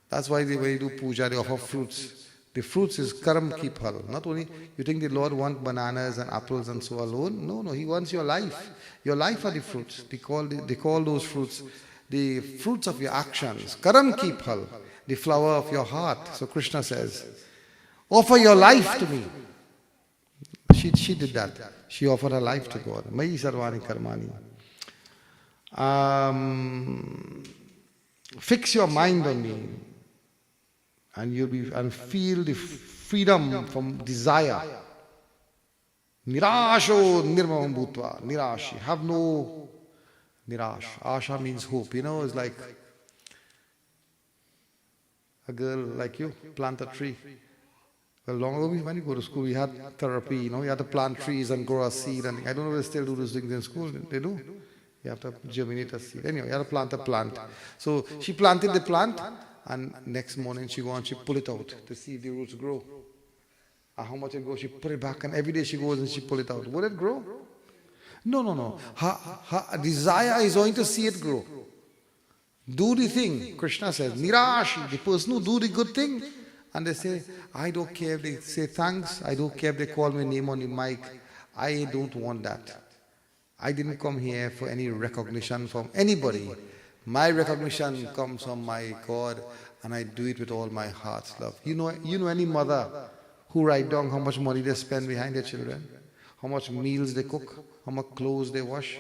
Speaker 1: That's why when you do puja, they offer fruits. The fruits is karam ki phal. Not only you think the Lord wants bananas and apples and so alone. No, He wants your life. Your life are the fruits. They call those fruits the fruits of your actions. Karam ki phal. The flower of your heart. So Krishna says, offer your life to me. She did that. She offered her life to God. Mai sarvani karmani. Fix your mind on me. And feel the freedom from desire. Nirasho nirmamam bhutva. Nirashi. Have no nirash. Asha means hope. It's like a girl like you, plant a tree. Well, long ago when you go to school, we had therapy, you had to plant trees and grow a seed. And I don't know if they still do those things in school. They do. You have to germinate a seed. Anyway, you have to plant a plant. So she planted the plant. And next morning she goes and she pull it out to see if the roots grow. And how much it grows, she put it back, and every day she goes and she pull it out. Will it grow? No. Her desire is going to see it grow. Do the thing. Krishna says, Nirashi, the person who do the good thing. And they say, I don't care if they say thanks. I don't care if they call my name on the mic. I don't want that. I didn't come here for any recognition from anybody. My recognition comes from my God, and I do it with all my heart's love. You know any mother who write down how much money they spend behind their children, how much meals they cook, how much clothes they wash?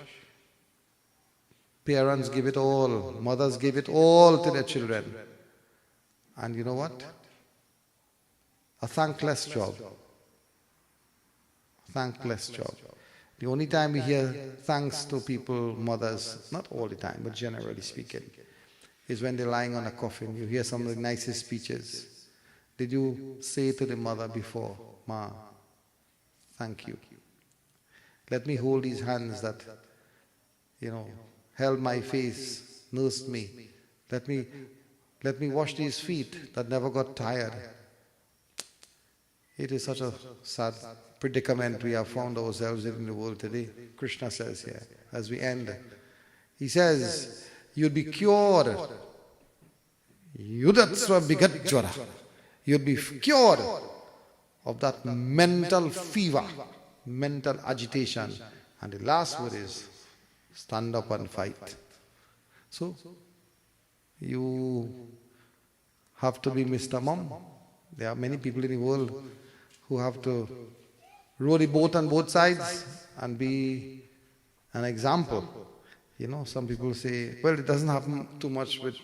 Speaker 1: Parents give it all, mothers give it all to their children. And you know what? A thankless job. Thankless job. The only time we hear thanks to people, mothers, not all the time, but generally speaking, is when they're lying on a coffin. You hear some of the nicest speeches. Did you say to the mother before, Ma, thank you. Let me hold these hands that, held my face, nursed me. Let me wash these feet that never got tired. It is such a sad predicament we have found ourselves in the world today. Krishna says here, as we end, he says, you'll be cured. Yudatsva bigatjvara. You'll be cured of that mental fever, mental agitation. And the last word is, stand up and fight. So, you have to be Mr. Mom. There are many people in the world who have to row the boat on both sides and be an example. Some people say, well, it doesn't happen too much with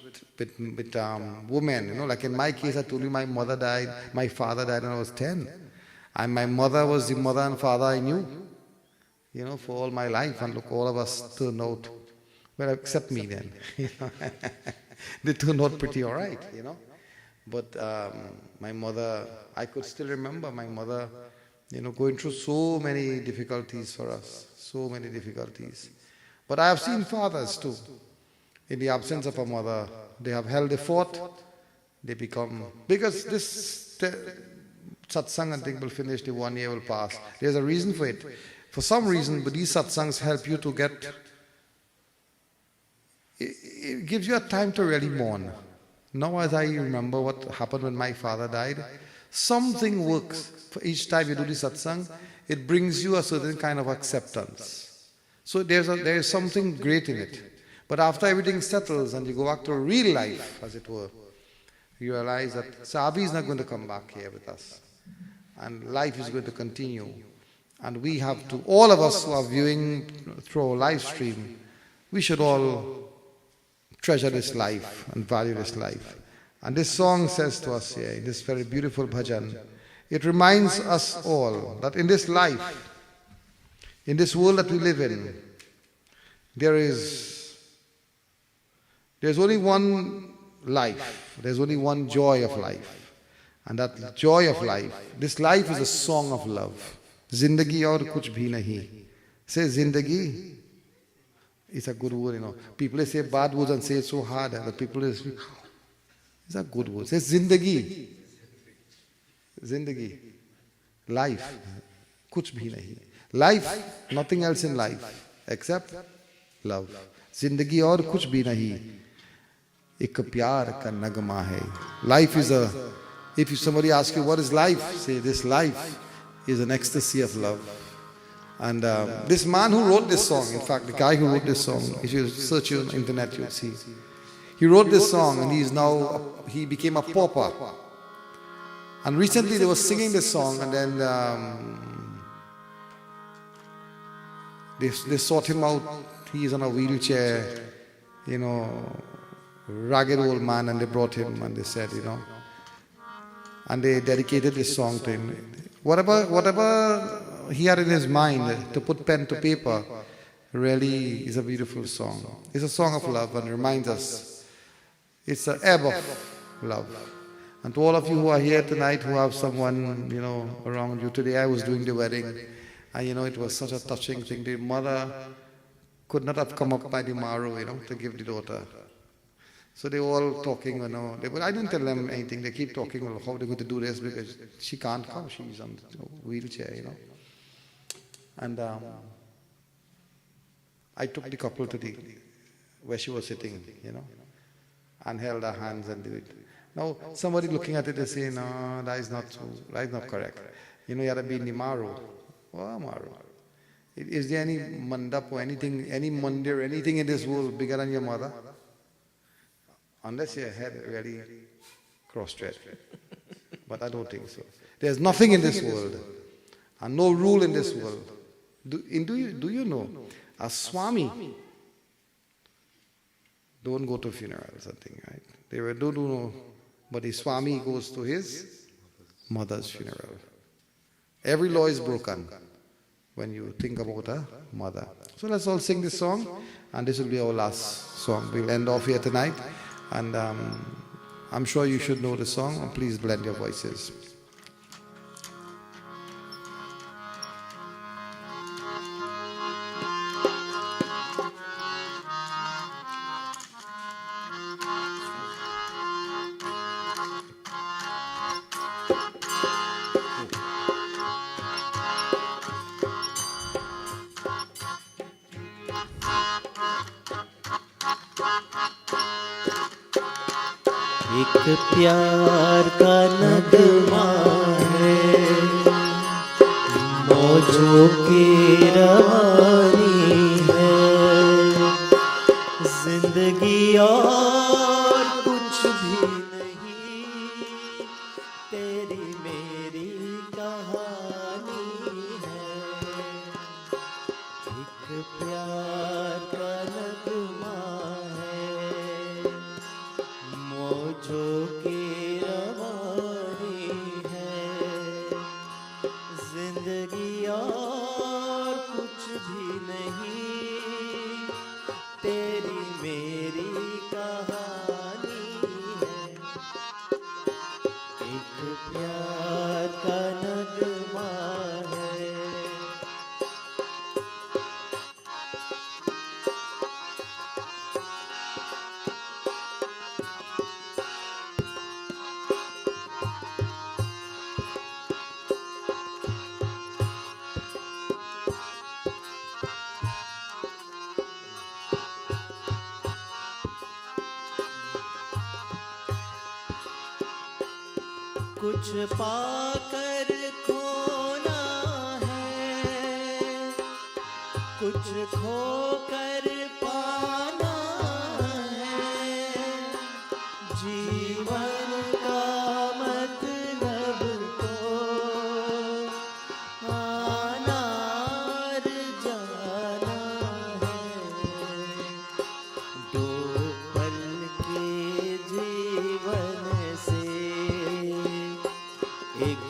Speaker 1: women. Like in my case, I told you my mother died, my father died when I was 10. And my mother was the mother and father I knew, for all my life. And look, all of us turned out, well, except me then. They turned out pretty all right, But my mother, I could still remember my mother, going through so many difficulties for us, so many difficulties. But I have seen fathers too. In the absence of a mother, they have held the fort, they become, because this satsang and thing will finish, the 1 year will pass. There's a reason for it. For some reason, but these satsangs help you to get, it gives you a time to really mourn. Now as I remember what happened when my father died, something works. For each time you do the satsang, it brings you a certain kind of acceptance. So there is something great in it. But after everything settles and you go back to real life, as it were, you realize that Savie is not going to come back here with us. And life is going to continue. And we have to, all of us who are viewing through our live stream, we should all treasure this life and value this life. And this song says to us here, in this very beautiful bhajan, it reminds us all that in this life, in this world that we live in, there's only one life, there's only one joy of life. And that joy of life, this life is a song of love. Zindagi aur kuch bhi nahi. Say zindagi, it's a good word, People say bad words and say it so hard. The people say, it's a good word. Say zindagi. Zindagi. Life. Kuch bhi nahi. Life, nothing else in life except love. Zindagi aur kuch bhi nahi. Ek pyar ka nagma hai. Life is if somebody asks you what is life, say this life is an ecstasy of love. And this man who wrote this song, in fact, the guy who wrote this song, if you search on the internet, you'll see. He wrote this song and he became a pauper. And recently they were singing this song and then they sought him out. He is on a wheelchair, ragged old man, and they brought him and they said, and they dedicated this song to him. Whatever he had in his mind to put pen to paper really is a beautiful song. It's a song of love and reminds us it's an ebb of love. And to all of you who are here tonight who have someone, around you. Today I was doing the wedding and it was such a touching thing. The mother could not have come up by the marrow, to give the daughter. So they were all talking, I didn't tell them anything. They keep talking about how they're going to do this because she can't come. She's on a wheelchair, And I took the couple to where she was sitting, and held her hands and did it. Now, somebody looking at it is saying, no, that is not correct. You had to be in the marrow. Oh, marrow. Is there any mandap or anything, any mandir, anything in this world bigger than your mother? Unless your head really cross-stretched. But I don't think so. There's nothing in this world and no rule in this world. Do you know? A Swami don't go to funerals, I think, right? They don't know, but the Swami goes to his mother's funeral. Every law is broken when you think about a mother. So let's all sing this song, and this will be our last song. We'll end off here tonight, and I'm sure you should know the song, and please blend your voices.
Speaker 2: एक प्यार का नगमा है मौजों की रवानी है जिंदगी और कुछ भी नहीं तेरी मेरी कहानी है एक प्यार का नगमा है, मौजों की रवानी है, जिंदगी और कुछ भी नहीं, तेरी मेरी कहानी है, एक प्यार का नगमा है। कुछ पाकर खोना है, कुछ खोकर पाना है, जीवन का मतलब तो आना और जाना है, दो पल के जीवन से एक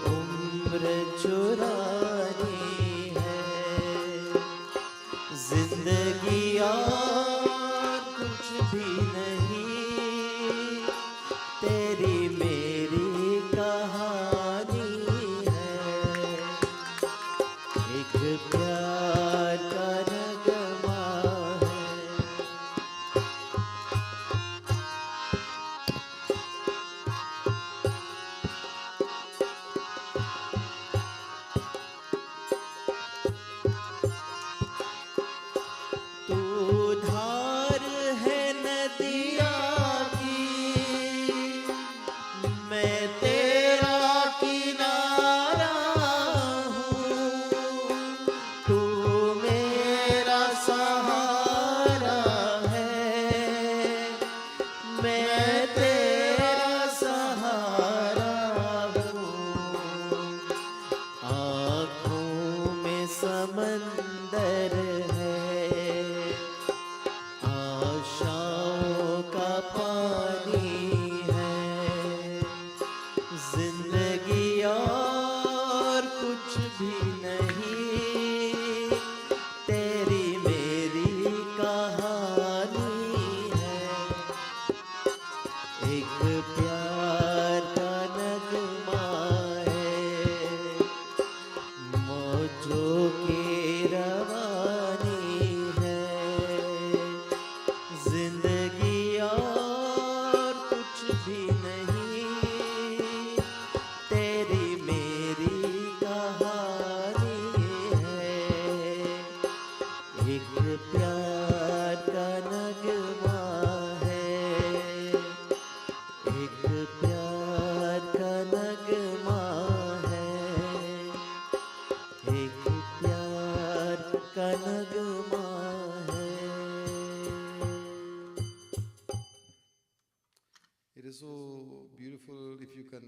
Speaker 2: उम्र चुरानी है, जिंदगी और कुछ भी नहीं, तेरी मेरी कहानी है, एक प्यार का नगमा है। तू धार है नदिया की, मैं तेरा किनारा हूँ, तू मेरा सहारा है, मैं तेरा सहारा हूँ, आँखों में समंदर है, आशाओं का पानी है, जिंदगी और कुछ भी नहीं, तेरी मेरी कहानी है, एक प्यार का नगमा है, मौजों की रवानी है, जिंदगी और कुछ भी नहीं, तेरी मेरी कहानी है, एक प्यार का नगमा है, एक प्यार का नगमा है, एक प्यार का नगमा है।
Speaker 1: It is so beautiful if you can.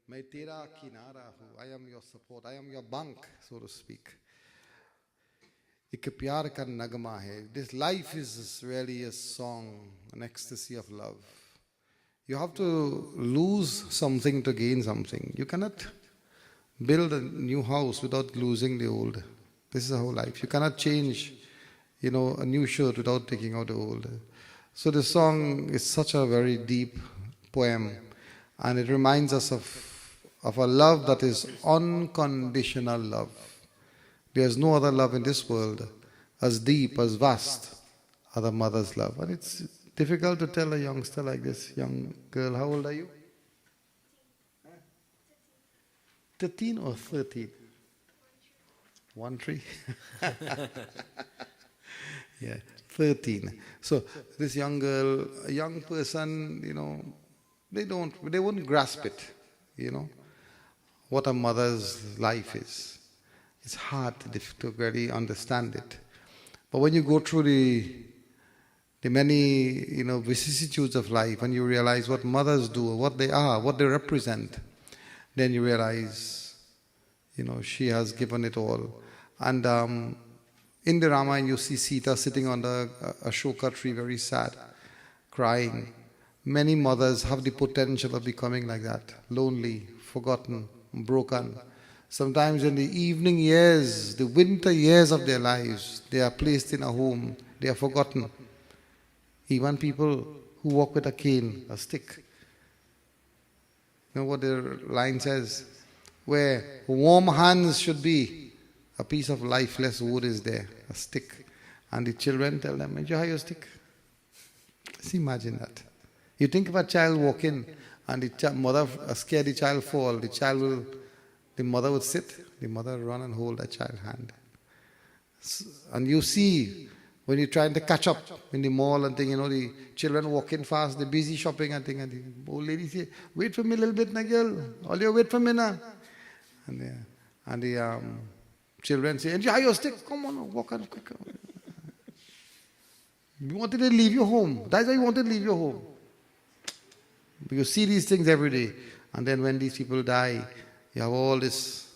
Speaker 1: मैं तेरा किनारा हूँ. I am your support. I am your bunk, so to speak. एक प्यार का नगमा है. This life is really a song, an ecstasy of love. You have to lose something to gain something. You cannot build a new house without losing the old. This is the whole life. You cannot change, a new shirt without taking out the old. So this song is such a very deep poem, and it reminds us of a love that is unconditional love. There's no other love in this world as deep, as vast as a mother's love. And it's difficult to tell a youngster like this, young girl. How old are you? 13 or 13? 1-3? Yeah, 13. So this young girl, a young person, they wouldn't grasp it, what a mother's life is. It's hard to really understand it. But when you go through the many, vicissitudes of life, and you realize what mothers do, what they are, what they represent, then you realize, she has given it all. And In the Ramayana, you see Sita sitting on the Ashoka tree, very sad, crying. Many mothers have the potential of becoming like that, lonely, forgotten, broken. Sometimes in the evening years, the winter years of their lives, they are placed in a home, they are forgotten. Even people who walk with a cane, a stick. You know what the line says? Where warm hands should be, a piece of lifeless wood is there, a stick. And the children tell them, enjoy your stick. Just imagine that. You think of a child walking and the mother scared the child fall, the mother would sit, the mother would run and hold the child's hand. And you see, when you're trying to catch up in the mall and thing, the children walking fast, they're busy shopping and thing, and the old lady say, wait for me a little bit, na girl. All you wait for me now. And the children say, enjoy your stick. Come on, walk on quick. You wanted to leave your home. That's why you wanted to leave your home. You see these things every day. And then when these people die, you have all this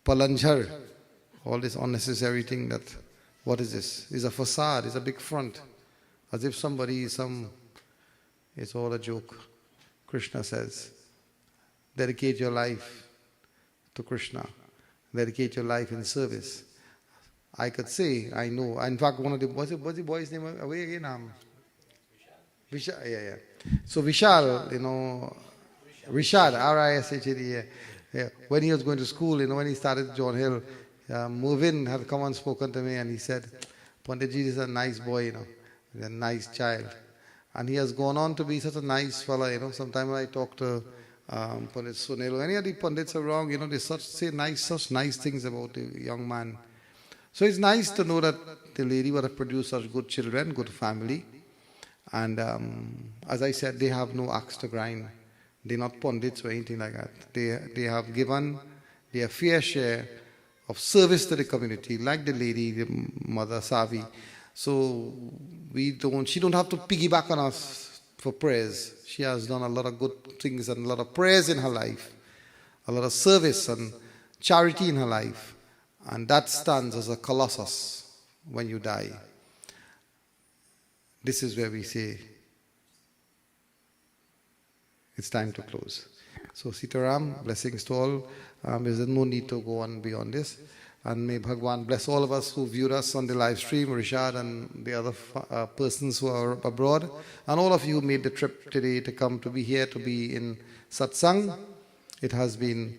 Speaker 1: palanjar, all this unnecessary thing that, what is this? It's a facade, it's a big front. As if somebody is it's all a joke. Krishna says, dedicate your life to Krishna. Dedicate your life in service. I could say, I know. In fact, one of the, what's the boy's name away again? Vishal, yeah. So Vishal, Rishad, R-I-S-H-A-D, yeah. When he was going to school, when he started John Hill, Movin had come and spoken to me and he said, Panditji is a nice boy, he's a nice child. And he has gone on to be such a nice fella, Sometimes I talk to Pandit Sunil, any of the Pandits are wrong, they say such nice things about the young man. So it's nice to know that the lady would have produced such good children, good family. And as I said, they have no axe to grind. They're not Pandits or anything like that. They have given their fair share of service to the community, like the lady, the mother Savie. So she don't have to piggyback on us for prayers. She has done a lot of good things and a lot of prayers in her life, a lot of service and charity in her life. And that stands as a colossus when you die. This is where we say, it's time to close. So Sitaram, blessings to all. There's no need to go on beyond this. And may Bhagwan bless all of us who viewed us on the live stream, Rishad and the other persons who are abroad, and all of you who made the trip today to come to be here, to be in Satsang. It has been,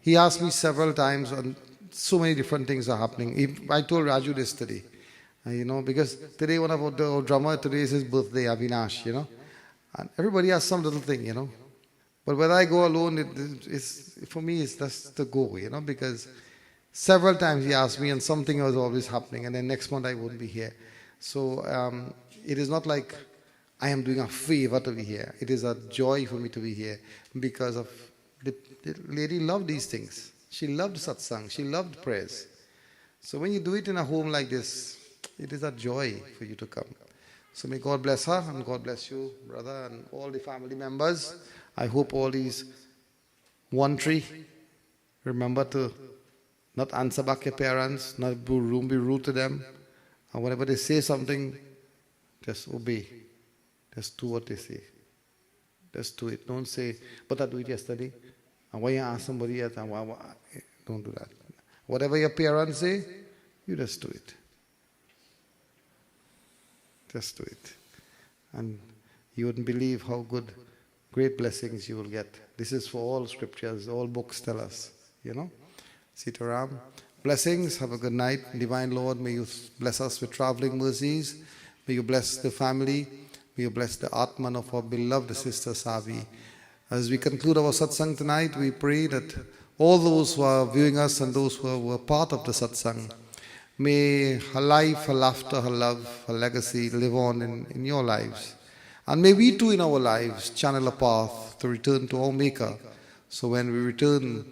Speaker 1: he asked me several times, and so many different things are happening. I told Raju this today, because today one of the drummer, today is his birthday, Avinash, and everybody has some little thing, But when I go alone, for me, it's just the go, because several times he asked me and something was always happening, and then next month I wouldn't be here. So it is not like I am doing a favor to be here. It is a joy for me to be here because of the lady loved these things. She loved satsang. She loved prayers. So when you do it in a home like this, it is a joy for you to come. So may God bless her and God bless you, brother, and all the family members. I hope all these one tree remember to not answer back your parents, not be rude to them. And whenever they say something, just obey. Just do what they say. Just do it. Don't say, but I do it yesterday. And why you ask somebody else? Don't do that. Whatever your parents say, you just do it. Just do it. And you wouldn't believe how good, great blessings you will get. This is for all scriptures, all books tell us, Sitaram. Blessings, have a good night. Divine Lord, may you bless us with traveling mercies. May you bless the family. May you bless the Atman of our beloved sister Savie. As we conclude our satsang tonight, we pray that all those who are viewing us and those who were part of the satsang, may her life, her laughter, her love, her legacy live on in your lives. And may we too in our lives channel a path to return to our Maker. So when we return,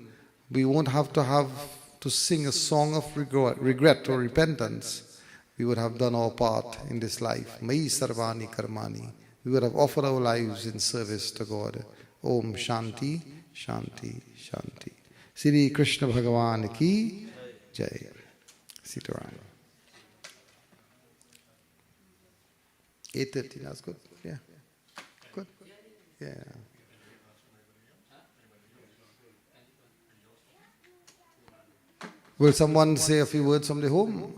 Speaker 1: we won't have to sing a song of regret or repentance. We would have done our part in this life. Mai sarvani karmani. We would have offered our lives in service to God. Om Shanti, Shanti, Shanti. Sri Krishna Bhagavan ki Jai. Sit around. 8:30, that's good. Yeah. Good. Yeah. Will someone say a few words from the home?